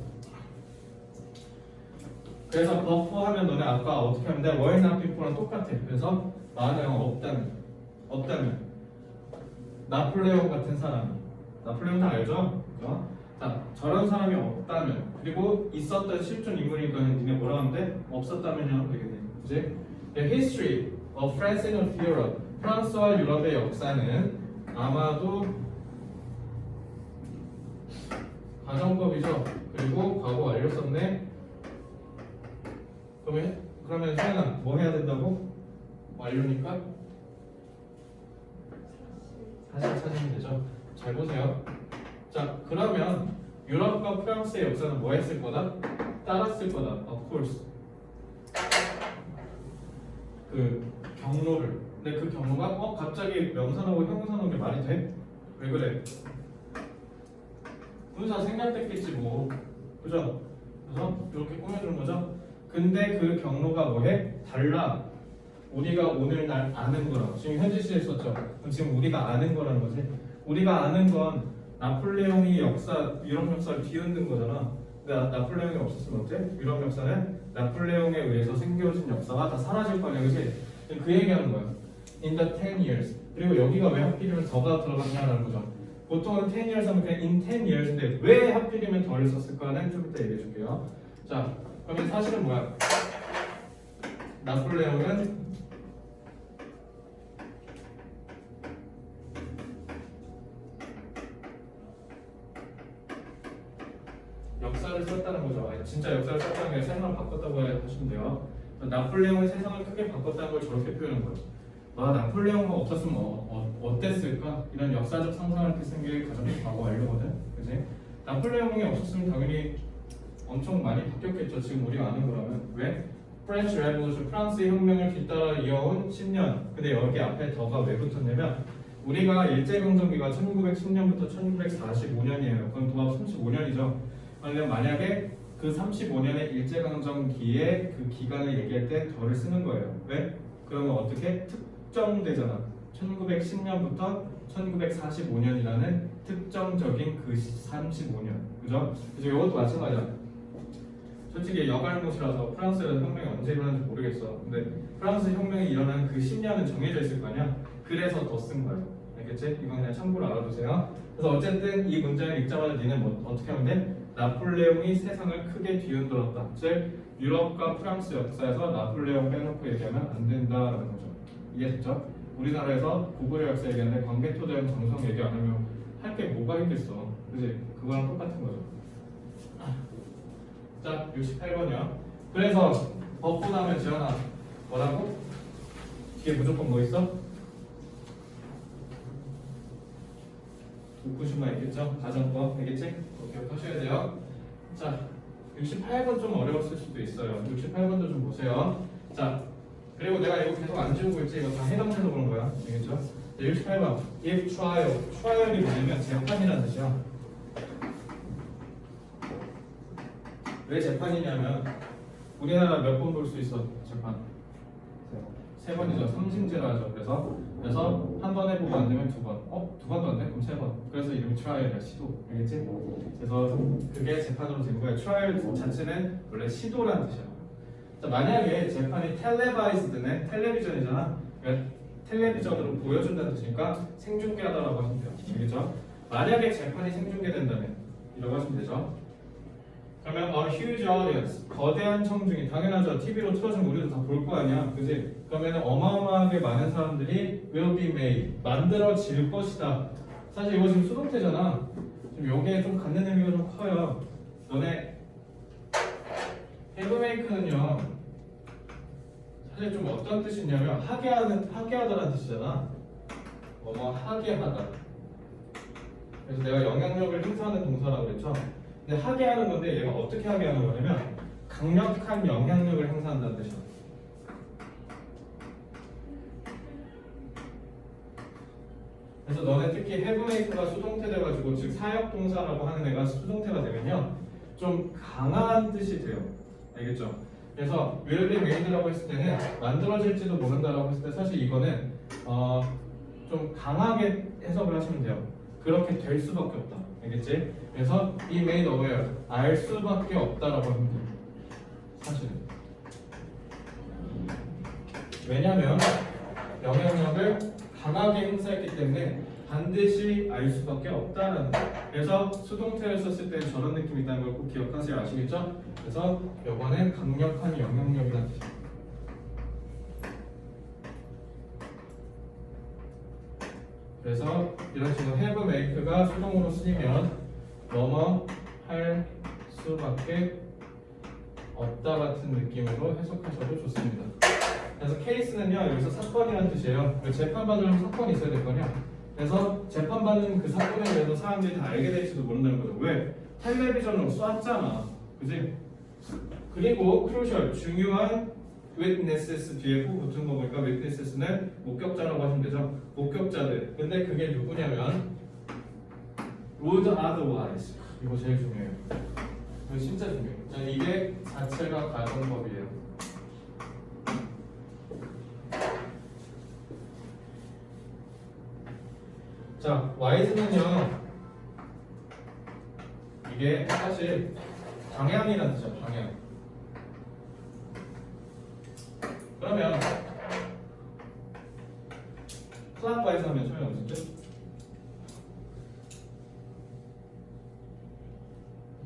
그래서 버프 하면 너네 아까 어떻게 하면 돼? were not before랑 똑같아. 그래서 만약 없다면 나폴레옹 같은 사람이 나폴레옹 다 알죠? 그죠? 자, 저런 사람이 없다면 그리고 있었던 실존 인물이니까 니네 뭐라 하면 돼? 없었다면 하면 되겠네. 그치? The history of France and of Europe 프랑스와 유럽의 역사는 아마도 가정법이죠. 그리고 과거 완료 썼네. 그러면 수연아 뭐 해야 된다고? 완료니까 다시 찾으면 되죠. 잘 보세요. 자, 그러면 유럽과 프랑스의 역사는 뭐 했을 거다? 따랐을 거다. Of course. 그 경로를. 근데 그 경로가 갑자기 명사나오고 형용사나오는 게 말이 돼? 왜 그래? 분사 생략됐겠지 뭐. 그죠? 그래서 이렇게 꾸며주는 거죠. 근데 그 경로가 뭐해? 달라. 우리가 오늘날 아는 거랑 지금 현지 시에 썼죠. 그럼 지금 우리가 아는 거라는 거지. 우리가 아는 건 나폴레옹이 유럽 역사를 뒤흔든 거잖아. 근데 나폴레옹이 없었으면 어때? 유럽 역사는 나폴레옹에 의해서 생겨진 역사가 다 사라질 거냐, 그지? 그 얘기하는 거야. In the 10 years. 그리고 여기가 왜 하필이면 더가 들어갔냐라는 거죠. 보통은 10 years 하면 그냥 in 10 years인데 왜 하필이면 더를 썼을까는 좀 이따 얘기해 줄게요. 자, 그러면 사실은 뭐야? 나폴레옹은 역사를 썼다는 거죠. 아니, 진짜 역사를 썼다는 게 세상을 바꿨다고 하시면 돼요. 나폴레옹은 세상을 크게 바꿨다는 걸 저렇게 표현한 거죠. 나폴레옹가 없었으면 어땠을까? 이런 역사적 상상을 할 때 생길 가장 과거 완료거든. 그지? 나폴레옹이 없었으면 당연히 엄청 많이 바뀌었겠죠. 지금 우리가 아는 거라면. 왜? French Revolution, 프랑스의 혁명을 뒤따라 이어온 10년. 근데 여기 앞에 더가 왜 붙었냐면 우리가 일제강점기가 1910년부터 1945년이에요. 그럼 도합 35년이죠. 그러면 만약에 그 35년의 일제강점기의 그 기간을 얘기할 때 더를 쓰는 거예요. 왜? 그러면 어떻게? 특정되잖아. 1910년부터 1945년이라는 특정적인 그 35년. 그죠? 그래서 이것도 마찬가지야. 솔직히 여갈못이라서 프랑스에서 혁명이 언제 일어났는지 모르겠어. 근데 프랑스 혁명이 일어난 그 10년은 정해져 있을 거 아니야? 그래서 더 쓴 거예요. 알겠지? 이건 그냥 참고로 알아두세요. 그래서 어쨌든 이 문장을 읽자마자 니는 어떻게 하면 돼? 나폴레옹이 세상을 크게 뒤흔들었다. 즉 유럽과 프랑스 역사에서 나폴레옹 빼놓고 얘기하면 안 된다라는 거죠. 이해됐죠? 우리나라에서 고구려 역사 얘기하는데 광개토대왕 정성 얘기 안 하면 할 게 뭐가 있겠어. 그지? 그거랑 똑같은 거죠. 자, 68번이요. 그래서 법부 나오면 지연아 뭐라고? 뒤에 무조건 뭐 있어? 독구심만 있겠죠? 가정법 알겠지? 기억하셔야 돼요. 자, 68번 좀 어려웠을 수도 있어요. 68번도 좀 보세요. 자, 그리고 내가 이거 계속 안 지우고 있지. 이거 다 해당돼서 그런 거야. 알겠죠? 68번 if trial. trial이 뭐냐면 재판이라는 뜻이야. 왜 재판이냐면 우리나라 몇 번 볼 수 있어? 재판 세 번이죠. 상징제라 하죠. 그래서 한 번 해보고 안 되면 두 번. 두 번도 안 돼? 그럼 세 번. 그래서 이름이 트라이얼이야. 시도. 알겠지? 그래서 그게 재판으로 된 거야. 트라이얼 자체는 원래 시도라는 뜻이야. 자, 만약에 재판이 텔레바이즈드네. 텔레비전이잖아. 그러니까 텔레비전으로 보여준다는 뜻이니까 생중계하다라고 하시면 돼요. 알겠죠? 만약에 재판이 생중계된다면 이라고 하시면 되죠. 그러면 a huge audience, 거대한 청중이 당연하죠. TV로 틀어주면 우리도 다 볼 거 아니야, 그지? 그러면 어마어마하게 많은 사람들이 will be made, 만들어질 것이다. 사실 이거 지금 수동태잖아. 지금 여기에 좀 갖는 의미가 좀 커요. 너네 have make는요, 사실 좀 어떤 뜻이 있냐면 하게 하다라는 뜻이잖아. 하게 하다. 그래서 내가 영향력을 행사하는 동사라고 그랬죠. 근데 하게 하는 건데 얘가 어떻게 하게 하는 거냐면 강력한 영향력을 행사한다는 뜻이야. 그래서 너네 특히 have make가 수동태 돼가지고 즉 사역동사라고 하는 애가 수동태가 되면요 좀 강한 뜻이 돼요. 알겠죠? 그래서 will be made라고 했을 때는 만들어질지도 모른다라고 했을 때 사실 이거는 좀 강하게 해석을 하시면 돼요. 그렇게 될 수밖에 없다. 알겠지? 그래서 be made aware, 알 수밖에 없다라고 하면 돼요. 사실은. 왜냐하면 영향력을 강하게 행사했기 때문에 반드시 알 수밖에 없다라는 거예요. 그래서 수동태를 썼을 때 저런 느낌이 있다는 걸 꼭 기억하세요. 아시겠죠? 그래서 이거는 강력한 영향력이라는 뜻이에요. 그래서 이런 식으로 have make가 수동으로 쓰이면 뭐뭐 할 수밖에 없다 같은 느낌으로 해석하셔도 좋습니다. 그래서 케이스는요 여기서 사건이라는 뜻이에요. 재판받으려면 사건이 있어야 될 거냐? 그래서 재판받는 그 사건에 대해서 사람들이 다 알게 될지도 모른다는 거죠. 왜? 텔레비전으로 쐈잖아. 그지? 그리고 크루셜 중요한 witnesses 뒤에 후 붙은 거 보니까 witnesses는 목격자라고 하시면 되죠. 목격자들. 근데 그게 누구냐면 would otherwise. 이거 제일 중요해요. 이거 진짜 중요해요. 자, 이게 자체가 가정법이에요. 자, wise는요. 이게 사실 방향이라는 뜻이죠. 방향. 그러면 clockwise 하면 소용이 무슨 뜻?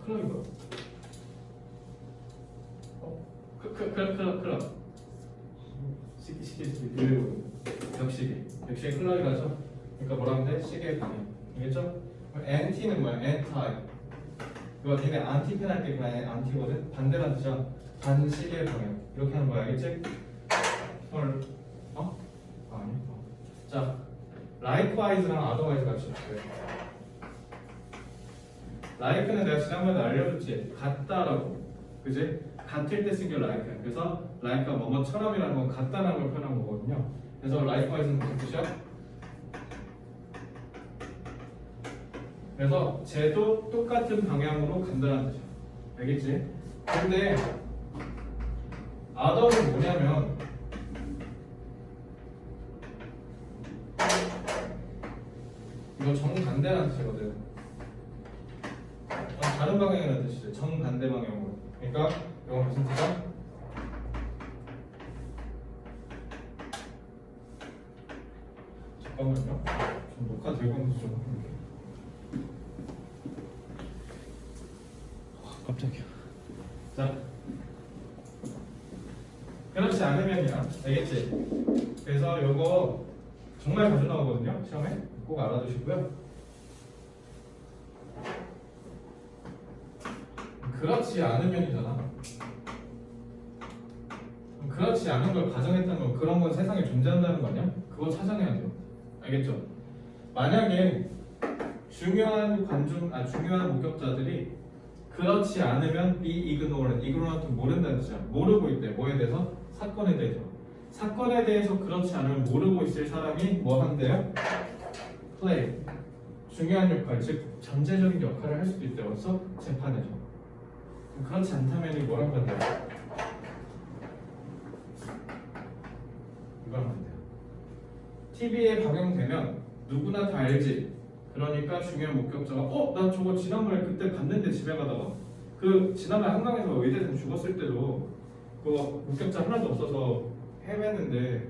클럭이 뭐야? 클럭. 시계. 벽시계 클럭이라죠? 그러니까 뭐라고 돼? 시계의 방향. 알겠죠? anti는 뭐야? anti. 이거 되게 안티펜 할때 그냥 안티거든? 반대란 뜻이야. 반시계의 방향. 이렇게 하는 거야. 알겠지? 헐. 어? 아니. 자, likewise랑 otherwise 같이 있어요. like는 내가 지난번에 알려줬지. 같다라고. 그지? 같을 때 쓴 게 like. 그래서 like가 뭐뭐처럼이라는 건 같다라는 걸 표현한 거거든요. 그래서 likewise는 무슨 뜻이야? 그래서 쟤도 똑같은 방향으로 간다는 뜻이야. 알겠지? 근데 other는 뭐냐면 이거 정반대라는 뜻이거든. 다른 방향이라는 뜻이지. 정반대 방향으로. 그러니까 이건 무슨 뜻이야? 잠깐만요. 좀 녹화 되고 있는지 좀 확인해. 깜짝이야. 자, 그렇지 않으면이야. 알겠지? 그래서 요거 정말 자주 나오거든요. 시험에 꼭 알아두시고요. 그렇지 않으면이잖아. 그렇지 않은 걸 가정했다는 건 그런 건 세상에 존재한다는 거 아니야? 그거 찾아내야 돼요. 알겠죠? 만약에 중요한 중요한 목격자들이 그렇지 않으면 be ignorant 모른다는 뜻이야. 모르고 있대. 뭐에 대해서? 사건에 대해서. 사건에 대해서 그렇지 않으면 모르고 있을 사람이 뭐 한대요? play. 중요한 역할, 즉 잠재적인 역할을 할 수도 있대요. 어디서? 재판에서. 그렇지 않다면 뭐라고 한대요? 이걸 하면 돼요. TV에 방영되면 누구나 다 알지. 그러니까 중요한 목격자가 나 저거 지난번에 그때 봤는데 집에 가다가 그 지난번에 한강에서 의대생 죽었을 때도 그 목격자 하나도 없어서 헤맸는데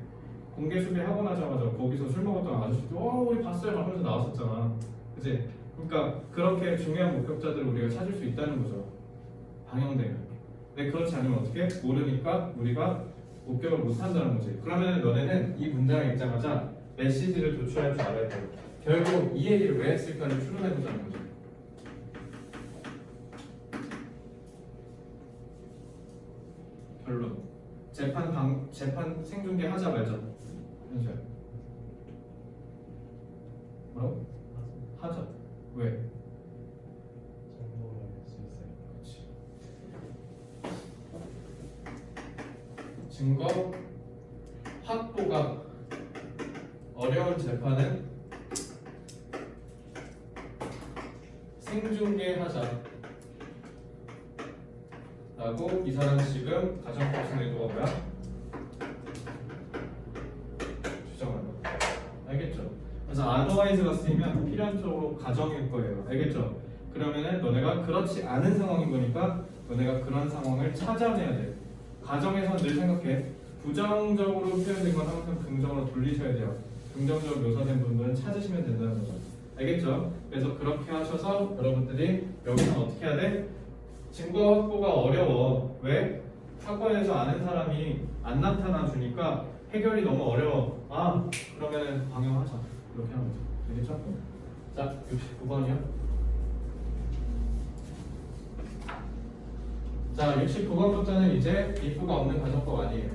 공개 수배하고 나자마자 거기서 술 먹었던 아저씨도 우리 봤어요 하면서 나왔었잖아. 그치? 그러니까 그렇게 중요한 목격자들을 우리가 찾을 수 있다는 거죠. 방영되면. 근데 그렇지 않으면 어떻게? 모르니까 우리가 목격을 못한다는 거지. 그러면 너네는 이 문장을 읽자마자 메시지를 도출할 줄 알아야 돼요. 결국 이 얘기를 왜 했을까를 추론해보자는 거죠. 결론. 재판 생중계 하자 말자. 현실. 뭐라고? 하자. 왜? 정보를 알 수 있어요. 그렇지. 증거 확보가 어려운 재판은 생중계하자 라고 이 사람은 지금 가정법상 의도가 뭐야? 주장하는 거. 알겠죠? 그래서 otherwise가 쓰이면 필연적으로 가정일 거예요. 알겠죠? 그러면은 너네가 그렇지 않은 상황인 거니까 너네가 그런 상황을 찾아내야 돼. 가정에서 늘 생각해. 부정적으로 표현된 건 항상 긍정으로 돌리셔야 돼요. 긍정적으로 묘사된 부분은 찾으시면 된다는 거죠. 알겠죠? 그래서 그렇게 하셔서 여러분들이 여기서 어떻게 해야 돼? 증거 확보가 어려워. 왜? 사건에서 아는 사람이 안 나타나 주니까 해결이 너무 어려워. 그러면 방영하자. 이렇게 하는 거죠. 되겠죠? 자, 69번이요. 자, 69번부터는 이제 if가 없는 가정법 아니에요.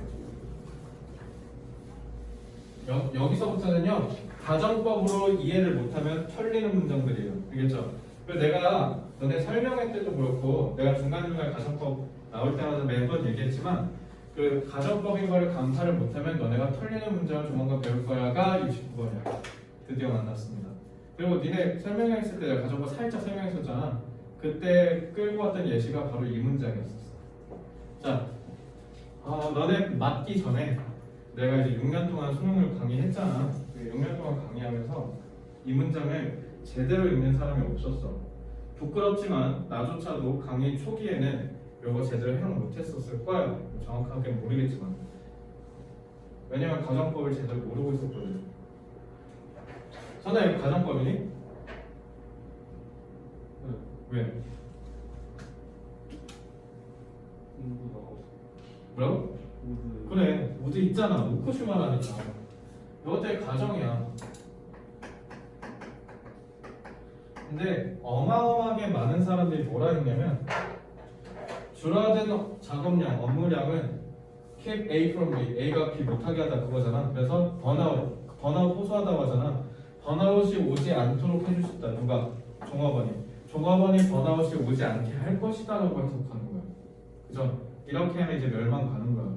여기서부터는요 가정법으로 이해를 못하면 털리는 문장들이에요. 알겠죠? 그래서 내가 너네 설명회 때도 그렇고 내가 중간중간 가정법 나올 때마다 매번 얘기했지만 그 가정법인 거를 감사를 못하면 너네가 털리는 문장을 조만간 배울 거야가 69번이야. 드디어 만났습니다. 그리고 니네 설명회 했을 때 내가 가정법 살짝 설명했었잖아. 그때 끌고 왔던 예시가 바로 이 문장이었었어. 자, 너네 맞기 전에 내가 이제 6년 동안 수능을 강의했잖아. 그 6년 동안 강의하면서 이 문장을 제대로 읽는 사람이 없었어. 부끄럽지만 나조차도 강의 초기에는 이거 제대로 해석 못했었을 거야. 정확하게 모르겠지만. 왜냐면 가정법을 제대로 모르고 있었거든. 선아 이거 가정법이니? 왜? 공부 나가고 뭐라고? 모두 그래 모두 있잖아. 무쿠슈만 하니까. 이것들 가정이야. 근데 어마어마하게 많은 사람들이 뭐라 했냐면 줄어든 작업량, 업무량은 keep A from B, A가 B 못하게 하다 그거잖아. 그래서 번아웃 호소하다고 하잖아. 번아웃이 오지 않도록 해줄 수 있다. 누가? 종업원이 번아웃이 오지 않게 할 것이다 라고 해석하는 거야. 그죠? 이렇게 하면 이제 멸망 가는 거야.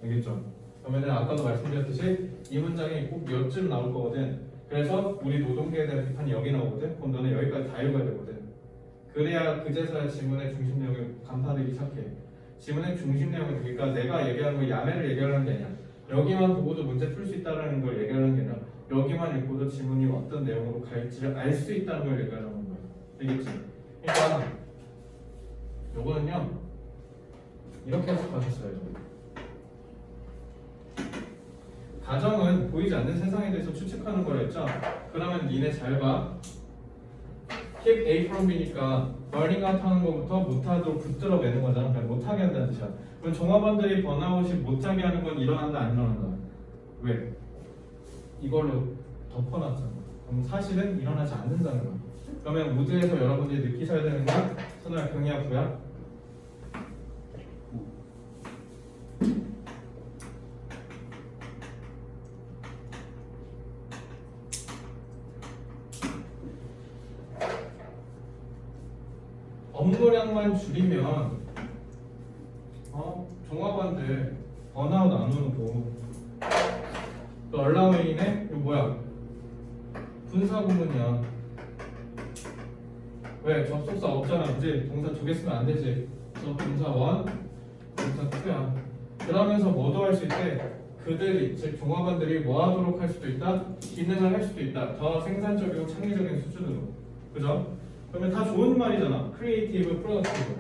알겠죠? 그러면 아까도 말씀드렸듯이 이 문장이 꼭 몇 줄 나올 거거든. 그래서 우리 노동계에 대한 비판이 여기 나오거든. 그럼 너는 여기까지 다 읽어야 되거든. 그래야 그제서야 지문의 중심 내용이 간파되기 시작해. 지문의 중심 내용은 그러니까 내가 얘기하는 거 야매를 얘기하는 게 아니야. 여기만 보고도 문제 풀 수 있다는 걸 얘기하는 게 아니라 여기만 읽고도 지문이 어떤 내용으로 갈지를 알 수 있다는 걸 얘기하는 거야. 되겠지? 그러니까 요거는요 이렇게 해석하셨어야죠. 가정은 보이지 않는 세상에 대해서 추측하는 거랬죠. 그러면 니네 잘 봐. keep A from B니까 burning out 하는 거부터 못하도록 붙들어 매는 거잖아. 그냥 못하게 한다는 뜻이야. 그럼 종업원들이 번아웃이 못하게 하는 건 일어난다 안 일어난다? 왜? 이걸로 덮어놨잖아. 그럼 사실은 일어나지 않는다는 거야. 그러면 무드에서 여러분들이 느끼셔야 되는 건 선우야 경이야 부야? 업무량만 줄이면 종업원들 번아웃 안 오고 또 얼라웨인에 이거 뭐야 분사 구문이야. 왜? 접속사 없잖아. 그지? 동사 두 개 쓰면 안 되지. 그래서 동사 1, 동사 2야. 그러면서 뭐도 할 수 있대? 그들이 즉 종업원들이 뭐 하도록 할 수도 있다? 기능을 할 수도 있다. 더 생산적이고 창의적인 수준으로. 그죠? 그러면 다 좋은 말이잖아. 크리에이티브, 프로덕티브.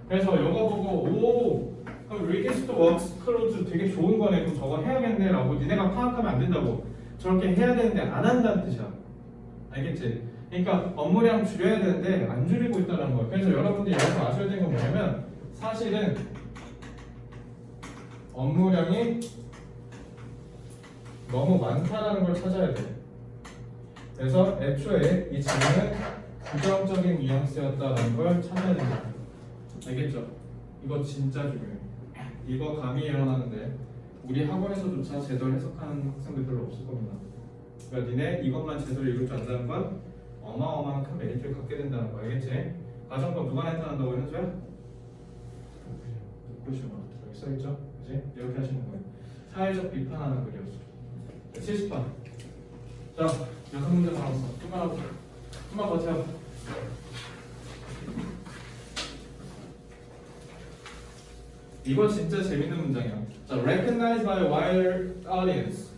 그래서 이거 보고 오 그럼 리퀘스트 워크스 클로즈 되게 좋은 거네. 그럼 저거 해야겠네 라고 니네가 파악하면 안 된다고. 저렇게 해야 되는데 안 한다는 뜻이야. 알겠지? 그러니까 업무량 줄여야 되는데 안 줄이고 있다는 거야. 그래서 여러분들이 여기서 아셔야 되는 건 뭐냐면 사실은 업무량이 너무 많다라는 걸 찾아야 돼. 그래서 애초에 이 질문은 부정적인 뉘앙스였다라는 걸 찾아야 됩니다. 알겠죠? 이거 진짜 중요해. 이거 감이 일어나는데 우리 학원에서조차 제대로 해석하는 학생들 별로 없을 겁니다. 그러니까 니네 이것만 제대로 읽을 줄 안다는 건 어마어마한 큰 메리트를 갖게 된다는 거 알겠지? 가정법 누가 나타난다고 현수야? 그렇죠. 여기 써있죠? 그치? 이렇게 하시는 거예요. 사회적 비판하는 글이었어. 70번. 자, 6문제 나왔어. 좀만 버텨. 이거 진짜 재밌는 문장이야. 자, recognize by a wider audience.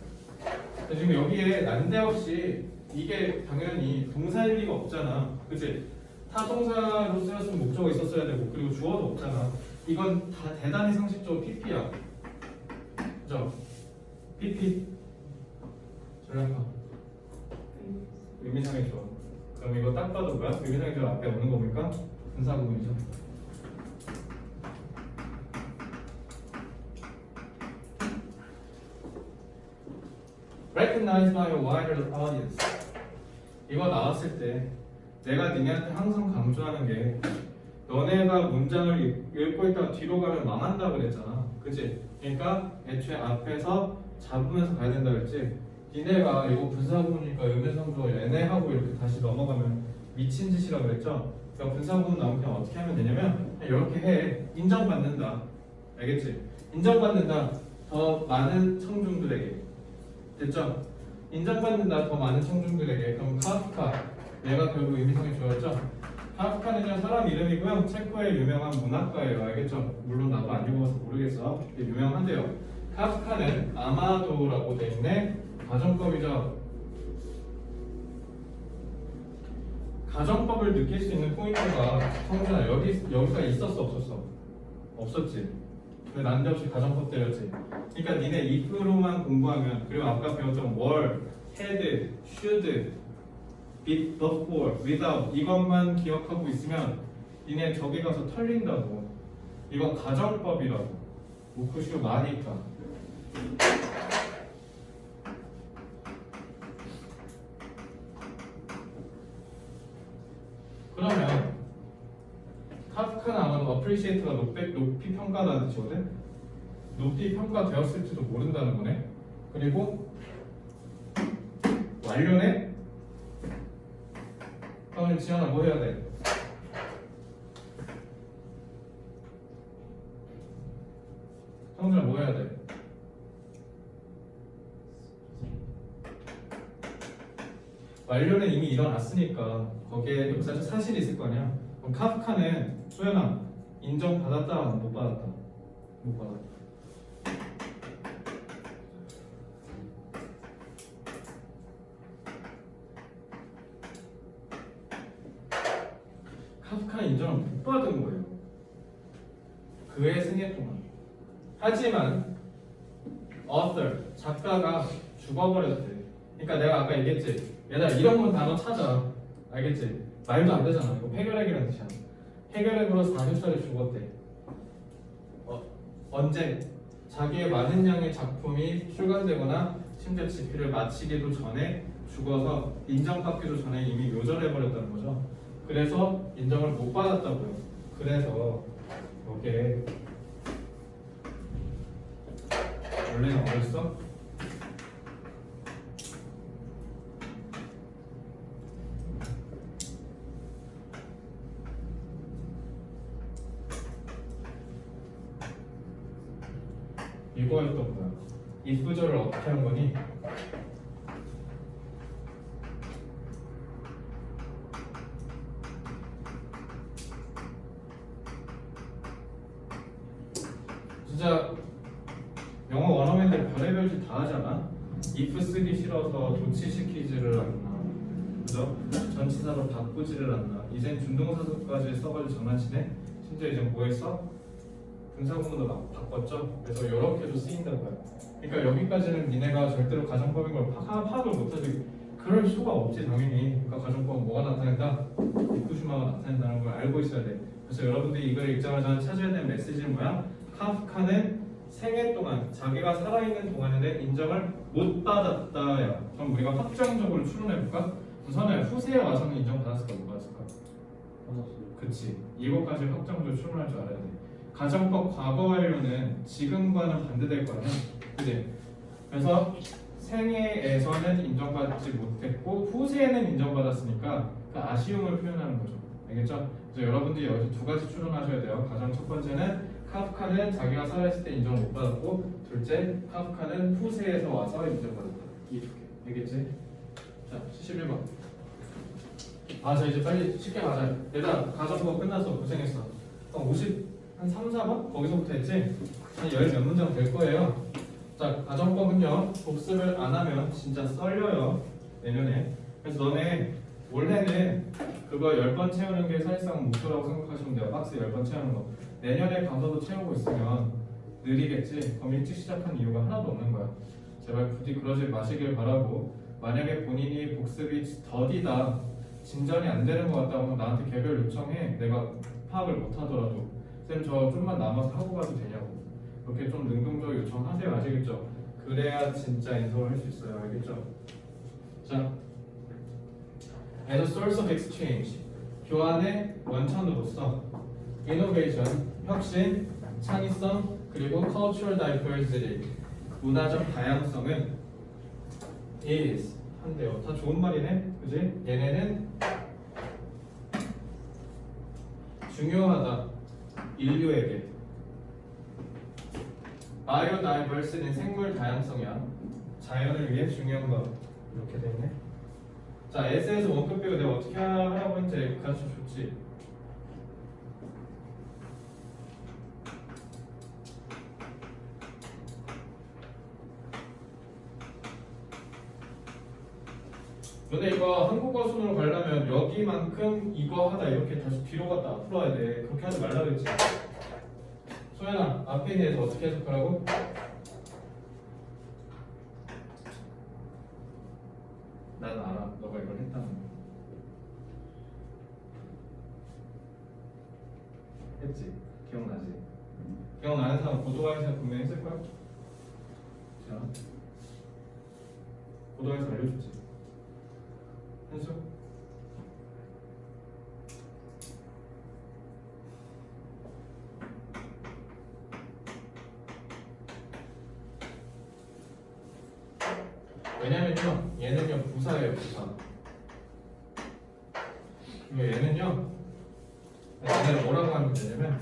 지금 여기에 난데없이 이게 당연히 동사일 리가 없잖아. 그치? 타동사로 쓰였으면 목적어 있었어야 되고 그리고 주어도 없잖아. 이건 다 대단히 상식적으로 PP야. 그죠? PP. 전략파. 의미상의 조어. 그럼 이거 딱 봐도 뭐야? 의미상의 조어 앞에 오는 겁니까? 분사 구문이죠. Recognized by a wider audience. 이거 나왔을 때 내가 니네한테 항상 강조하는 게 너네가 문장을 읽고 있다가 뒤로 가면 망한다 그랬잖아. 그치? 그러니까 애초에 앞에서 잡으면서 가야 된다 그랬지? 니네가 이거 분사구문이니까 음해성조 얘네하고 이렇게 다시 넘어가면 미친 짓이라고 그랬죠? 그러니까 분사구문 나오면 그냥 어떻게 하면 되냐면 그냥 이렇게 해. 인정받는다. 알겠지? 인정받는다. 더 많은 청중들에게. 됐죠? 인정받는다. 더 많은 청중들에게. 그럼 카프카. 얘가 결국 의미성이 좋았죠? 카프카는요 사람 이름이고요. 체코의 유명한 문학가예요. 알겠죠? 물론 나도 안 읽어봐서 모르겠어. 근데 유명한데요. 카프카는 아마도라고 돼 있네. 가정법이죠. 가정법을 느낄 수 있는 포인트가 성준아 여기가 있었어 없었어? 없었지. 근데 난데없이 가정법 때렸지. 그러니까 니네 if로만 공부하면 그리고 아까 배웠던 were, had, should, before, without 이것만 기억하고 있으면 니네 저기 가서 털린다고. 이건 가정법이라고. 무크슈 마니까. 그러면 카프카는 아마도 appreciate가 높이 평가하다는 뜻이거든? 높이 평가되었을지도 모른다는 거네. 그리고 완료네? 그러면 지현아 뭐 해야 돼? 성준아 뭐 해야 돼? 완료는 이미 일어났으니까 거기에 역사적 사실이 있을 거 아니야. 그럼 카프카는 소연아 인정받았다 못 받았다? 못 받았다. 카프카는 인정을 못 받은 거예요. 그의 생애 동안. 하지만 author 작가가 죽어버렸대. 그러니까 내가 아까 얘기했지. 얘들아 이런 건 단어 찾아. 알겠지? 말도 안 되잖아. 이거 폐결핵이라는 뜻이야. 폐결핵으로 40살에 죽었대. 언제? 자기의 많은 양의 작품이 출간되거나 심지어 집필을 마치기도 전에 죽어서 인정받기도 전에 이미 요절해버렸다는 거죠. 그래서 인정을 못 받았다고요. 그래서 이게 원래는 어딨어? 이거였던 거야. 이 구절을 어떻게 한 거니? 진짜 영어 원어민들 별의별 짓 다 하잖아. if 쓰기 싫어서 도치시키지를 않나, 그죠? 전치사로 바꾸지를 않나. 이젠 준동사까지 써가지고 장난치네. 심지어 이제 뭐 했어? 분사구문도 막 바꿨죠. 그래서 이렇게도 쓰인다고 해요. 그러니까 여기까지는 니네가 절대로 가정법인 걸 파악을 못하지. 그럴 수가 없지 당연히. 그러니까 가정법은 뭐가 나타낸다? 이쿠슈마가 나타낸다는 걸 알고 있어야 돼. 그래서 여러분들이 이걸 읽자마자 찾아야 되는 메시지는 뭐야? 카프카는 생애 동안 자기가 살아있는 동안에는 인정을 못 받았다야. 그럼 우리가 확정적으로 추론해볼까? 우선은 후세에 와서는 인정받았을까 못 받았을까? 받았어요. 그치. 이것까지 확정적으로 추론할 줄 알아야 돼. 가정법 과거 완료는 지금과는 반대될 거 아니야. 그치? 그래서 생애에서는 인정받지 못했고 후세에는 인정받았으니까 그 아쉬움을 표현하는 거죠. 알겠죠? 그래서 여러분들이 여기서 두 가지 추론하셔야 돼요. 가장 첫 번째는 카프카는 자기가 살아있을 때 인정을 못 받았고, 둘째 카프카는 후세에서 와서 인정받았다. 이렇게. 알겠지? 자, 71번. 자 이제 빨리 쉽게 가자. 얘들아 가정법 끝났어. 고생했어. 한 3, 4번? 거기서부터 했지? 한 10몇 문장 될 거예요. 자, 가정법은요 복습을 안 하면 진짜 썰려요 내년에. 그래서 너네 올해는 그거 10번 채우는 게 사실상 목표라고 생각하시면 돼요. 박스 10번 채우는 거. 내년에 강서도 채우고 있으면 느리겠지? 그럼 일찍 시작한 이유가 하나도 없는 거야. 제발 부디 그러지 마시길 바라고. 만약에 본인이 복습이 더디다, 진전이 안 되는 것 같다고 하면 나한테 개별 요청해. 내가 파악을 못 하더라도 쌤 저 좀만 남아서 하고 가도 되냐고. 그렇게 좀 능동적 요청하세요. 아시겠죠? 그래야 진짜 인서울 할 수 있어요. 알겠죠? 자, as a source of exchange, 교환의 원천으로서 innovation, 혁신, 창의성, 그리고 cultural diversity, 문화적 다양성은 is 한대요. 다 좋은 말이네, 그지? 얘네는 중요하다 인류에게. 바이오다이버시티는 생물 다양성이야. 자연을 위해 중요한 거 이렇게 돼 있네. 자, S에서 원급 비교 내가 어떻게 하라고 했는지 가르쳐 줬지. 너네 이거 한국어 순으로 가려면 여기만큼 이거 하다 이렇게 다시 뒤로 갔다 앞으로 와야 돼. 그렇게 하지 말라 그랬지. 소연아, 앞에 있는 애서 어떻게 해석하라고? 난 알아. 너가 이걸 했다는 거. 했지? 기억나지? 기억나는 사람 고도화에서 분명히 했을 거야? 자, 고도화에서 알려줬지. 현수? 왜냐면요, 얘는요 부사예요, 부사. 얘는요, 얘는 뭐라고 하면 되냐면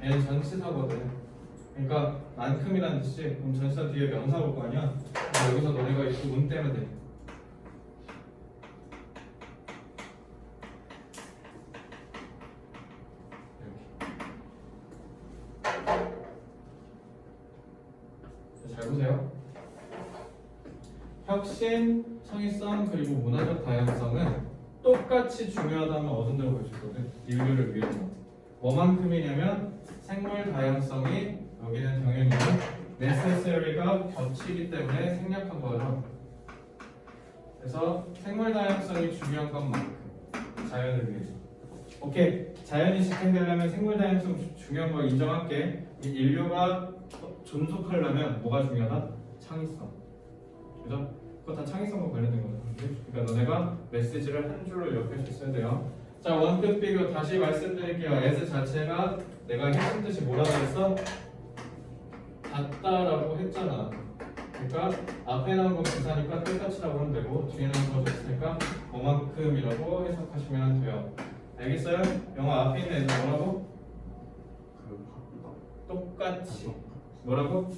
얘는 전치사거든. 그러니까 만큼이라는 뜻이, 그럼 전치사 뒤에 명사 올 거 아니야? 그래서 여기서 너네가 이 운 떼면 돼. 이렇게. 잘 보세요. 혁신, 창의성, 그리고 문화적 다양성은 똑같이 중요하다는 어준대로 보여주거든. 인류를 위해서. 뭐만큼이냐면 생물 다양성이, 여기는 당연히 necessary가 겹치기 때문에 생략한 거예요. 그래서 생물 다양성이 중요한 것만큼 자연을 위해서. 오케이. 자연이 지탱되려면 생물 다양성 중요한 거 인정할게. 인류가 존속하려면 뭐가 중요하다? 창의성. 그죠? 그거 다 창의성과 관련된 거거든요. 그러니까 너네가 메시지를 한 줄로 옆에 있어야 돼요. 자, 원급 비교 다시 말씀드릴게요. as 자체가 내가 핵심 뜻이 뭐라고 했어? 같다라고 했잖아. 그러니까 앞에 나온 건 부사니까 똑같이라고 하면 되고 뒤에 나온 거 줬으니까 그만큼이라고 해석하시면 돼요. 알겠어요? 영어 앞에 있는 애들 뭐라고? 똑같이. 뭐라고?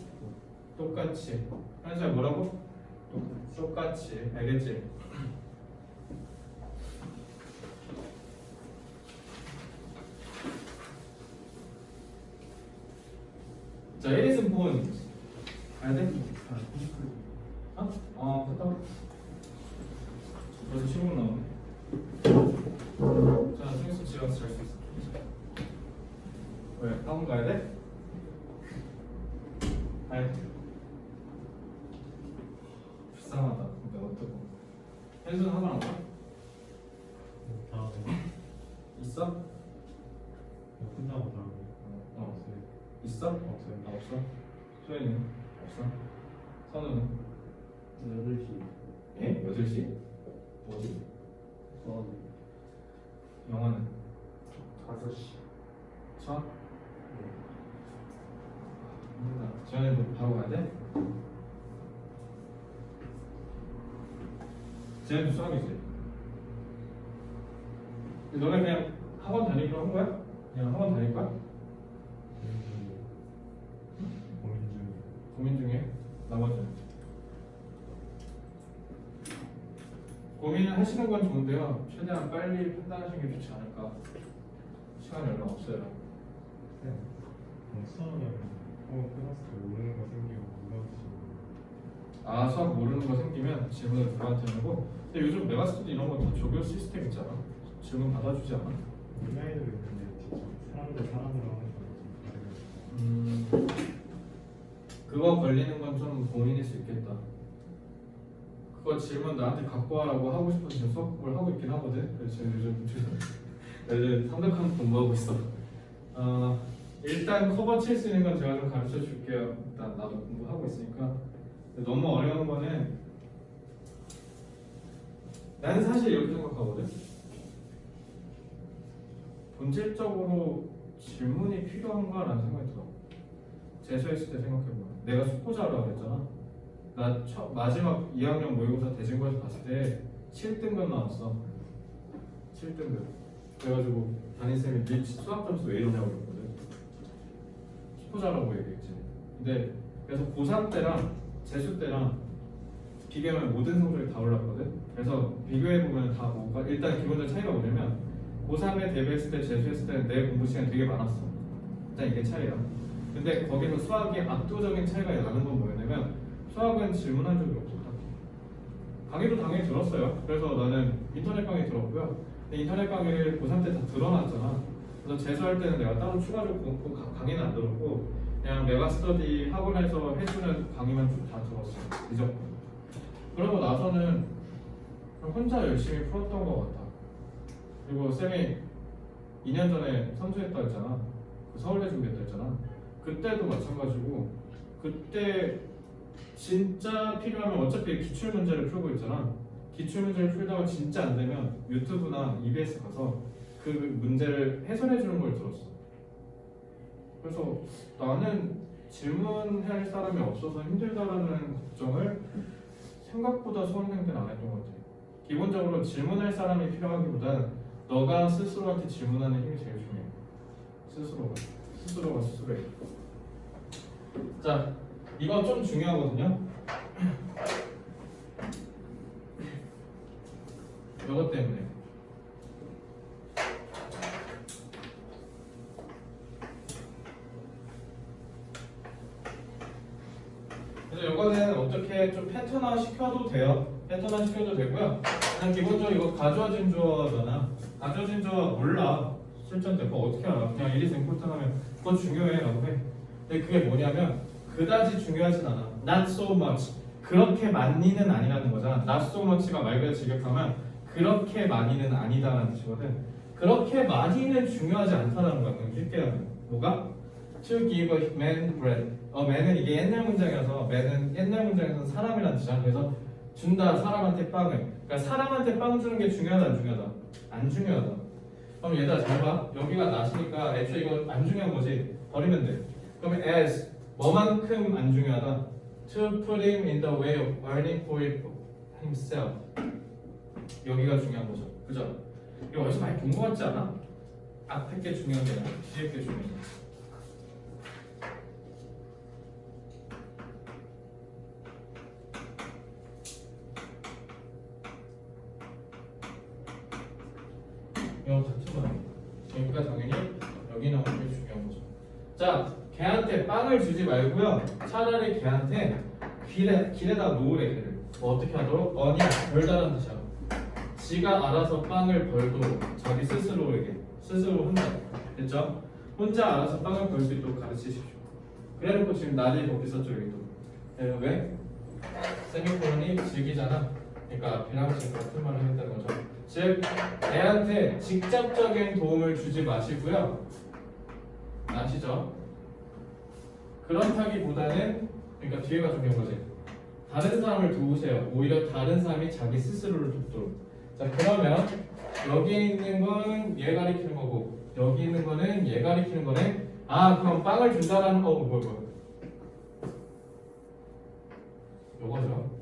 똑같이. 현수야 뭐라고? 똑같이. 알겠지? 자, it is born. 가야 돼? 됐다. 벌써 15분 나오네. 자, 승수 집에 가서 잘 수 있어. 왜? 학원 가야 돼? 가야 돼. 불쌍하다. 근데 어떡해. 현수는 학원 안 가? 다음에 있어? 끝나고 다음에 있어? 없어요. 없어? 소연이는? 없어? 선우는? 8시 예? 8시? 뭐지? 수업 영화는? 5시 수학? 지현이도 바로 가야 돼? 지현이도 수학이지? 너네 그냥 학원 다니기로 한 거야? 그냥 학원 다닐 거야? 고민 중에? 나머지는? 고민을 하시는 건 좋은데요. 최대한 빨리 판단하시는 게 좋지 않을까. 시간이 얼마 없어요. 수학은 끝났을 때 모르는 거 생기고 아, 수학 모르는 거 생기면 질문을 누구한테 하고. 근데 요즘 메가스터디 이런 거 다 조교 시스템 있잖아. 질문 받아주지 않아? 온라인으로 있는데 직접 사람으로 하는 거 그거 걸리는 건 좀 고민일 수 있겠다. 그거 질문 나한테 갖고 와라고 하고 싶어서 지금 수학 공부를 하고 있긴 하거든. 그래서 요즘 300한 공부하고 있어. 일단 커버 칠 수 있는 건 제가 좀 가르쳐 줄게요. 일단 나도 공부하고 있으니까. 근데 너무 어려운 거는 나는 사실 이렇게 생각하거든. 본질적으로 질문이 필요한가라는 생각이 들어. 재수했을 때 생각해보면 내가 숙고자라고 했잖아. 나 마지막 2학년 모의고사 대진고에서 봤을 때 7등급 나왔어. 7등급. 그래가지고 담임쌤이 네 수학 점수 왜 이러냐고 그랬거든. 키포자라고 얘기했지. 근데 그래서 고3 때랑 재수 때랑 비교하면 모든 성적이 다 올랐거든. 그래서 비교해보면 다 뭐가 일단 기본적인 차이가 뭐냐면 고3에 대비했을 때 재수했을 때는 내 공부 시간이 되게 많았어. 일단 이게 차이야. 근데 거기서 수학이 압도적인 차이가 나는 건 뭐였냐면 수학은 질문한 적이 없었다. 강의도 당연히 들었어요. 그래서 나는 인터넷 강의 들었고요. 근데 인터넷 강의를 고3 때 다 들어놨잖아. 그래서 재수할 때는 내가 따로 추가적으로 강의는 안 들었고 그냥 내가 스터디 학원에서 해주는 강의만 쭉 다 들었어. 무조건. 그러고 나서는 그냥 혼자 열심히 풀었던 것 같아. 그리고 쌤이 2년 전에 삼수했다 했잖아. 그 서울대 준비했다 했잖아. 그때도 마찬가지고 그때 진짜 필요하면 어차피 기출문제를 풀고 있잖아. 기출문제를 풀다가 진짜 안 되면 유튜브나 EBS 가서 그 문제를 해설해 주는 걸 들었어. 그래서 나는 질문할 사람이 없어서 힘들다라는 걱정을 생각보다 수험생 때는 안 했던 것 같아. 기본적으로 질문할 사람이 필요하기보단 너가 스스로한테 질문하는 힘이 제일 중요해. 스스로가 스스로에. 자, 이건 좀 중요하거든요. 이것 때문에. 그래서 이거는 어떻게 좀 패턴화 시켜도 돼요. 패턴화 시켜도 되고요. 그냥 기본적으로 이거 가져진 주어잖아. 가져진 주어 몰라. 실전 때 그거 어떻게 알아? 그냥 이리스 임포턴 하면 그거 중요해 라고 해. 근데 그게 뭐냐면 그다지 중요하진 않아. Not so much. 그렇게 많이는 아니라는 거잖아. Not so much가 말 그대로 직역하면 그렇게 많이는 아니다라는 뜻이거든. 그렇게 많이는 중요하지 않다라는 거야. 그럼 쉽게 하면 뭐가? To give a man bread. man은 이게 옛날 문장이라서 man은 옛날 문장에서는 사람이라는 뜻이야. 그래서 준다 사람한테 빵을. 그러니까 사람한테 빵 주는 게 중요하다 안 중요하다? 안 중요하다. 그럼 얘들아 잘 봐. 여기가 낫이니까 애초에 이거 안 중요한 거지. 버리면 돼. 그러면 as 뭐만큼 안 중요하다? To put him in the way of earning for it himself. 여기가 중요한 거죠. 그죠? 이거 어디서 많이 본 거 같지 않아? 앞에 게 중요한 게 아니라 뒤에 게 중요한 거. 이거 같은 거야. 그러니까 당연히 여기 나오는 게 중요한 거죠. 자, 걔한테 빵을 주지 말고요. 차라리 걔한테 길에다 놓으래 걔를. 어떻게 하도록? 언이 벌다라는 뜻이야. 지가 알아서 빵을 벌도록 자기 스스로에게 스스로 혼자 됐죠? 혼자 알아서 빵을 벌 수 있도록 가르치십시오. 그래놓고 지금 나를 거기 썼죠 여기도. 왜? 세미콜론이 직이잖아. 그러니까 앞이랑 지금 같은 말을 했다는 거죠. 즉 애한테 직접적인 도움을 주지 마시고요. 아시죠? 그렇다기보다는 그러니까 뒤에가 중요한 거지. 다른 사람을 도우세요. 오히려 다른 사람이 자기 스스로를 돕도록. 자 그러면 여기 있는 건 얘 가리키는 거고 여기 있는 거는 얘 가리키는 거네. 아 그럼 빵을 준다라는 거 뭐야? 요거죠.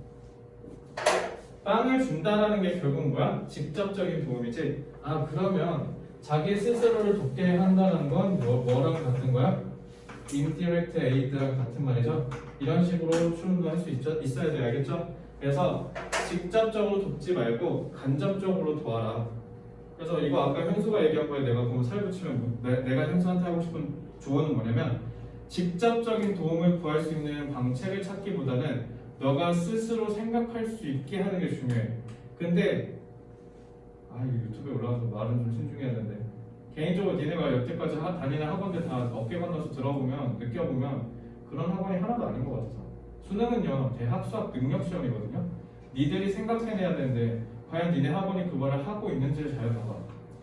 빵을 준다라는 게 결국 뭐야? 직접적인 도움이지. 아 그러면 자기 스스로를 돕게 한다는 건 뭐랑 같은 거야? indirect aid랑 같은 말이죠. 이런 식으로 추론도 할 수 있어야 돼. 알겠죠? 그래서 직접적으로 돕지 말고 간접적으로 도와라. 그래서 이거 아까 현수가 얘기한 거에 내가 그럼 살붙이면 내가 현수한테 하고 싶은 조언은 뭐냐면 직접적인 도움을 구할 수 있는 방책을 찾기보다는 너가 스스로 생각할 수 있게 하는 게 중요해. 근데 이거 유튜브에 올라가서 말은 좀 신중해야 되는데 개인적으로 니네가 여태까지 다니는 학원들 다 어깨 건너서 들어보면 느껴보면 그런 학원이 하나도 아닌 것 같아서. 수능은요 대학 수학 능력 시험이거든요. 니들이 생각해내야 되는데 과연 니네 학원이 그거를 하고 있는지를 잘 봐봐.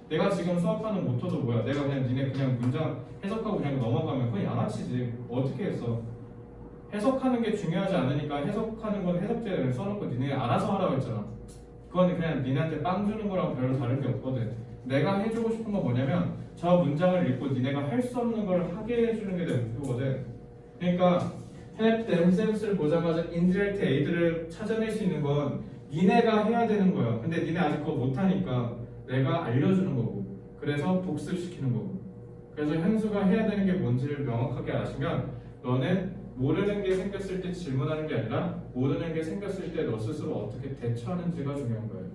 내가 지금 수업하는 모토도 뭐야? 내가 그냥 니네 그냥 문장 해석하고 그냥 넘어가면 그건 양아치지. 어떻게 했어? 해석하는 게 중요하지 않으니까 해석하는 건 해석제를 써놓고 니네 알아서 하라고 했잖아. 그건 그냥 니네한테 빵 주는 거랑 별로 다른 게 없거든. 내가 해주고 싶은 건 뭐냐면 저 문장을 읽고 니네가 할 수 없는 걸 하게 해주는 게 내 목표거든. 그러니까 help themselves를 보자마자 indirect aid를 찾아낼 수 있는 건 니네가 해야 되는 거야. 근데 니네 아직 그거 못하니까 내가 알려주는 거고, 그래서 복습시키는 거고. 그래서 현수가 해야 되는 게 뭔지를 명확하게 아시면 너는 모르는 게 생겼을 때 질문하는 게 아니라 모르는 게 생겼을 때 너 스스로 어떻게 대처하는지가 중요한 거예요.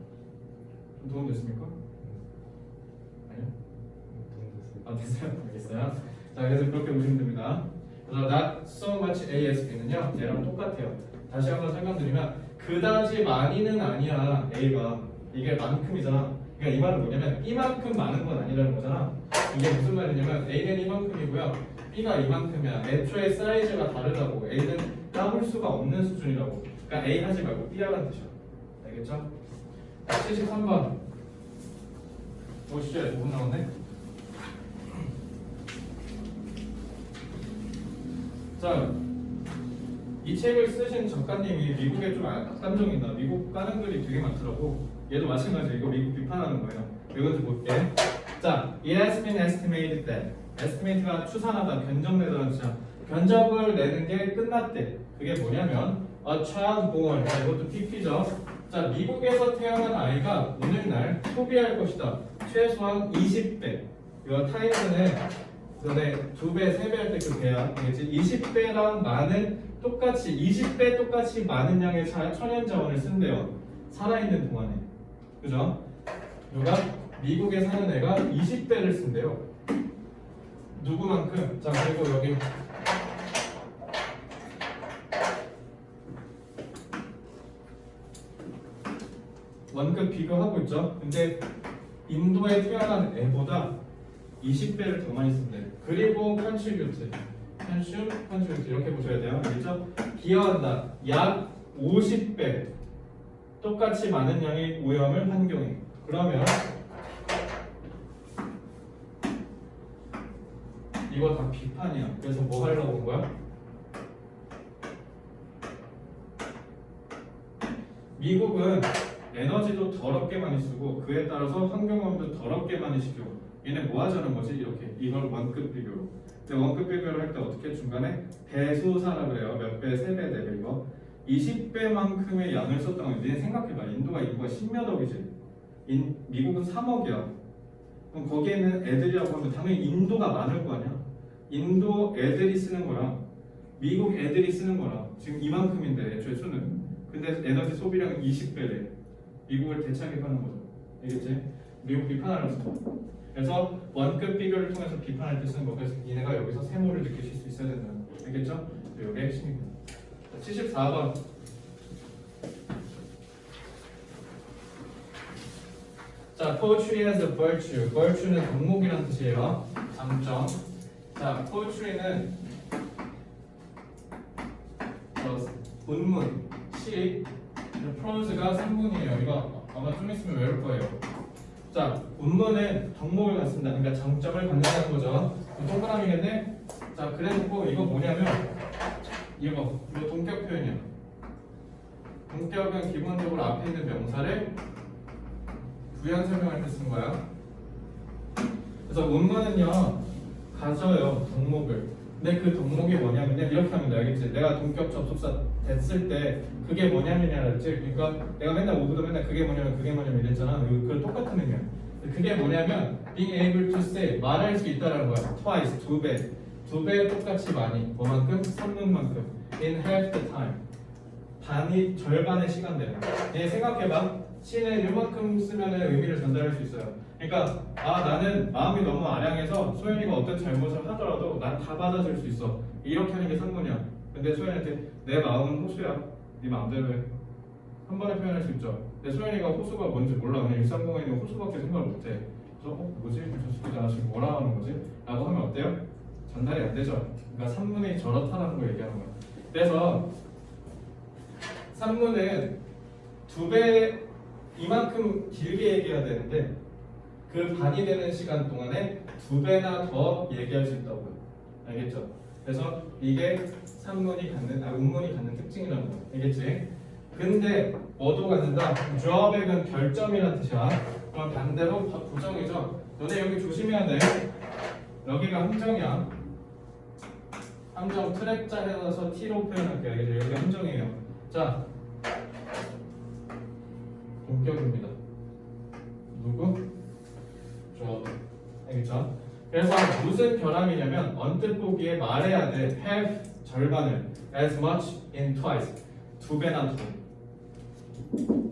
좀 도움 됐습니까? 아니요? 아, 됐어요? 알겠어요. 자, 그래서 그렇게 보시면 됩니다. 그래서 not so much ASB는요 얘랑 똑같아요. 다시 한번 설명드리면 그다지 많이는 아니야. A가 이게 만큼이잖아. 그러니까 이 말은 뭐냐면 이만큼 많은 건 아니라는 거잖아. 이게 무슨 말이냐면 A는 이만큼이고요, B가 이만큼이야. 애초에 사이즈가 다르다고. A는 까볼 수가 없는 수준이라고. 그러니까 A 하지 말고 B 하라는 뜻이야. 알겠죠? 73번 보시죠. 5분 남았네. 자, 이 책을 쓰신 작가님이 미국에 좀 악감정이 있나? 미국 까는 글이 되게 많더라고. 얘도 마찬가지로 이거 미국 비판하는 거예요. 왜 그런지 볼게. 자, it has been estimated that. estimate가 추산하다, 견적내다라는 뜻이야. 견적을 내는 게 끝났대. 그게 뭐냐면 a child born. 자, 이것도 PP죠. 자, 미국에서 태어난 아이가 오늘날 소비할 것이다. 최소한 20배. 이거 타임즈는 전에 2배, 3배 할 때 그 배야. 알겠지? 20배랑 많은 똑같이 20배 똑같이 많은 양의 천연 자원을 쓴대요. 살아있는 동안에. 그죠? 누가? 미국에 사는 애가 20배를 쓴대요. 누구만큼? 자, 그리고 여기 원급 비교하고 있죠. 근데 인도에 태어난 애보다 20배를 더 많이 쓴대. 그리고 컨트리뷰트 이렇게 보셔야 돼요. 알겠죠? 기여한다. 약 50배 똑같이 많은 양의 오염을 환경에. 그러면 이거 다 비판이야. 그래서 뭐 하려고 온 거야? 미국은 에너지도 더럽게 많이 쓰고 그에 따라서 환경오염도 더럽게 많이 시켜. 얘네 뭐 하자는 거지? 이렇게 이걸 원급 비교로. 근데 원급 비교를 할 때 어떻게 중간에 배수사라 그래요. 몇 배, 3배, 4배 이거 20배만큼의 양을 썼다고. 얘네 생각해봐. 인도가 10몇 억이지. 미국은 3억이야. 그럼 거기에 있는 애들이라고 하면 당연히 인도가 많을 거 아니야. 인도 애들이 쓰는 거랑 미국 애들이 쓰는 거랑 지금 이만큼인데 애초에 수는. 근데 에너지 소비량은 20배래. 미국을 대차게하는 거죠. 알겠지? 미국 비판하려고 했어. 그래서 원급 비교를 통해서 비판할 때 쓰는 거. 그래서 니네가 여기서 세모를 느끼실 수 있어야 된다는 거. 알겠죠? 이게 핵심입니다. 74번. 자, poetry as a virtue. virtue는 덕목이라는 뜻이에요. 장점. 자, poetry는 본문, 시, prose가 3문이에요. 이거 아마 좀 있으면 외울 거예요. 자, 본문은 덕목을 갖습니다. 그러니까 장점을 갖는다는 거죠. 동그라미겠네? 자, 그래놓고 이거 뭐냐면 이거 동격 표현이야. 동격은 기본적으로 앞에 있는 명사를 부연 설명할 때 쓰는 거야. 그래서 원문은요 가져요 덕목을. 근데 그 덕목이 뭐냐면요 이렇게 하면 돼. 알겠지? 내가 동격 접속사 됐을 때 그게 뭐냐면이라 그랬지. 그러니까 내가 맨날 오브도 맨날 그게 뭐냐면 이랬잖아. 그걸 똑같은 의미야. 그게 뭐냐면 being able to say 말할 수 있다라는 거야. twice 2배 똑같이 많이. 뭐만큼? 3분만큼 in half the time. 반이 절반의 시간 되는. 얘 생각해봐. 시는 이만큼 쓰면 의미를 전달할 수 있어요. 그러니까 나는 마음이 너무 아량해서 소연이가 어떤 잘못을 하더라도 난 다 받아줄 수 있어. 이렇게 하는 게 상문이야. 근데 소연이한테 내 마음은 호수야. 네 마음대로 해. 한 번에 표현할 수 있죠. 근데 소연이가 호수가 뭔지 몰라. 그냥 일상공에 있는 호수밖에 생각을 못해. 그래서 뭐지? 저 새끼가 지금 뭐라 하는 거지? 라고 하면 어때요? 전달이 안 되죠. 그러니까 산문이 저렇다라는 걸 얘기하는 거야. 그래서 산문은 2배 이만큼 길게 얘기해야 되는데 그 반이 되는 시간 동안에 2배나 더 얘기할 수 있다고요. 알겠죠? 그래서 이게 산문이 갖는, 운문이 갖는 특징이라는 거. 알겠지? 근데 뭐도 갖는다? drawback은 결점이라는 뜻이야. 그럼 반대로 부정이죠. 너네 여기 조심해야 돼. 여기가 함정이야. 함정 트랙자 해서 t로 표현할게요. 알겠죠? 여기 함정이에요. 자, 동격입니다. 누구? 저. 알겠죠? 그래서 무슨 결함이냐면 언뜻 보기에 말해야 돼. have 절반을 as much in twice. 두 배나 더.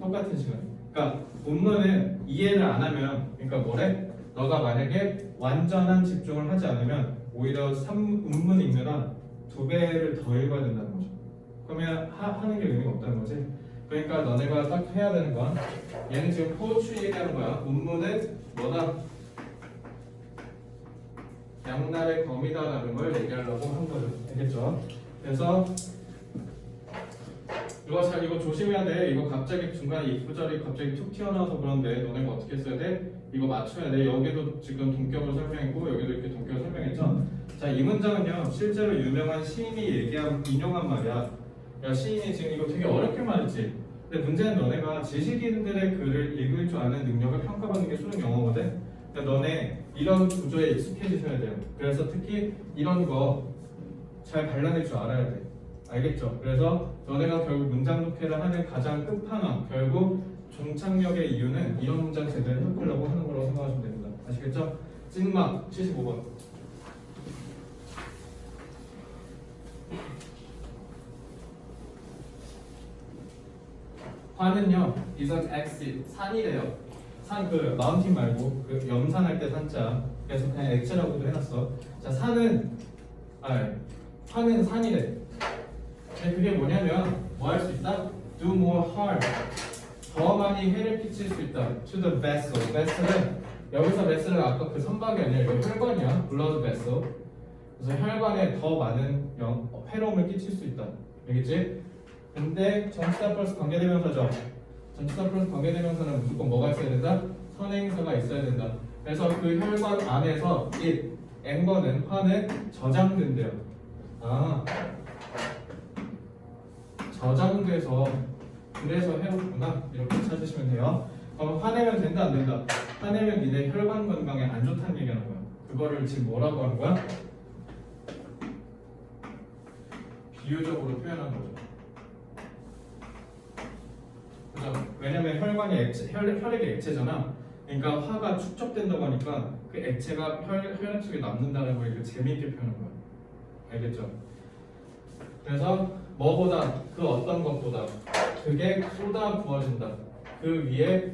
똑같은 시간. 그러니까 본문은 이해를 안 하면, 그러니까 뭐래? 너가 만약에 완전한 집중을 하지 않으면 오히려 운문 읽느라 두 배를 더 읽어야 된다는 거죠. 그러면 하는 게 의미가 없다는 거지. 그러니까 너네가 딱 해야 되는 건 얘는 지금 포추 얘기하는 거야. 운문은 뭐다? 양날의 검이다라는 걸 얘기하려고 한 거죠. 알겠죠? 그래서 이거 조심해야 돼. 이거 갑자기 중간에 if 구절이 갑자기 툭 튀어나와서 그런데 너네가 어떻게 써야 돼? 이거 맞춰야 돼. 여기도 지금 동격으로 설명했고 여기도 이렇게 동격으로 설명했죠. 자, 이 문장은요 실제로 유명한 시인이 인용한 말이야. 야, 시인이 지금 이거 되게 어렵게 말했지. 근데 문제는 너네가 지식인들의 글을 읽을 줄 아는 능력을 평가받는 게 수능 영어거든. 그러니까 너네 이런 구조에 익숙해지셔야 돼요. 그래서 특히 이런 거 잘 발라낼 줄 알아야 돼. 알겠죠? 그래서 너네가 결국 문장 독해를 하는 가장 끝판왕, 결국 종착역의 이유는 이런 문장 제대로 해석하려고 하는 거라고 생각하시면 됩니다. 아시겠죠? 찐막 75번. 화는요, is an exit, 산이래요. 산 그 마운틴 말고 그 염산할 때 산자. 그래서 그냥 액체라고도 해놨어. 자, 화는 산이래. 그게 뭐냐면 뭐 할 수 있다? Do more harm. 더 많이 해를 끼칠 수 있다. To the vessel. vessel은 여기서 vessel은 아까 그 선박이 아니라 여기 혈관이야. blood vessel. 그래서 혈관에 더 많은 해로움을 끼칠 수 있다. 알겠지? 근데 전치사 플러스 관계대명사죠. 전치사 플러스 관계대명사는 무조건 뭐가 있어야 된다? 선행사가 있어야 된다. 그래서 그 혈관 안에서 이 앵거는 화는 저장된대요. 저장돼서 그래서 해롭구나 이렇게 찾으시면 돼요. 그럼 화내면 된다 안 된다? 화내면 니네 혈관 건강에 안 좋다는 얘기하는 거야. 그거를 지금 뭐라고 하는 거야? 비유적으로 표현한 거죠. 그죠? 왜냐면 혈관이 혈액의 액체잖아. 그러니까 화가 축적된다고 하니까 그 액체가 혈액 속에 남는다는 걸 재미있게 표현한 거야. 알겠죠? 그래서 뭐보다 그 어떤 것보다 그게 쏟아 부어진다. 그 위에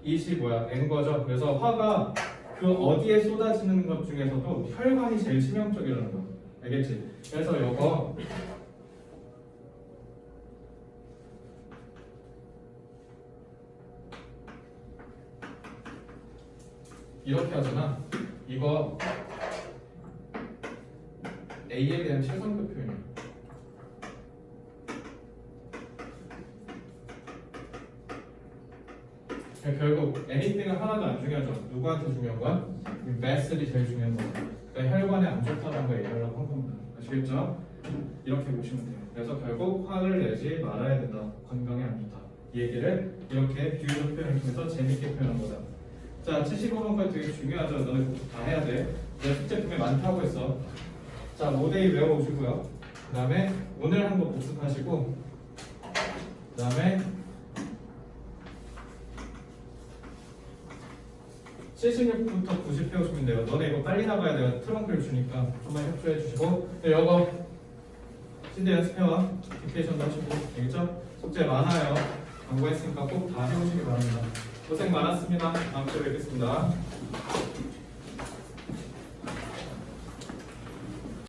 이시 뭐야? 앵거죠. 그래서 화가 그 어디에 쏟아지는 것 중에서도 혈관이 제일 치명적이라는 거야. 알겠지? 그래서 이거 이렇게 하잖아. 이거 A에 대한 최상급 표현이야. 결국 anything은 하나도 안 중요하죠. 누구한테 중요한 거야? vessel이 제일 중요한 거야. 그러니까 혈관에 안 좋다는 거 얘기하려고 한 겁니다. 아시겠죠? 이렇게 보시면 돼요. 그래서 결국 화를 내지 말아야 된다. 건강에 안 좋다. 이 얘기를 이렇게 비유적 표현을 통해서 재밌게 표현한 거다. 자, 75번까지 되게 중요하죠. 너네 다 해야 돼. 내가 숙제 분명히 많다고 했어. 자, 5대2 외워오시고요. 그 다음에 오늘 한 거 복습하시고 그 다음에 76부터 90 배우시면 돼요. 너네 이거 빨리 나가야 돼요. 트렁크를 주니까 좀만 협조해 주시고 이거 진짜 연습해와. 딕테이션도 하시고 알겠죠? 숙제 많아요. 광고했으니까 꼭 다 해보시기 바랍니다. 고생 많았습니다. 다음 주에 뵙겠습니다.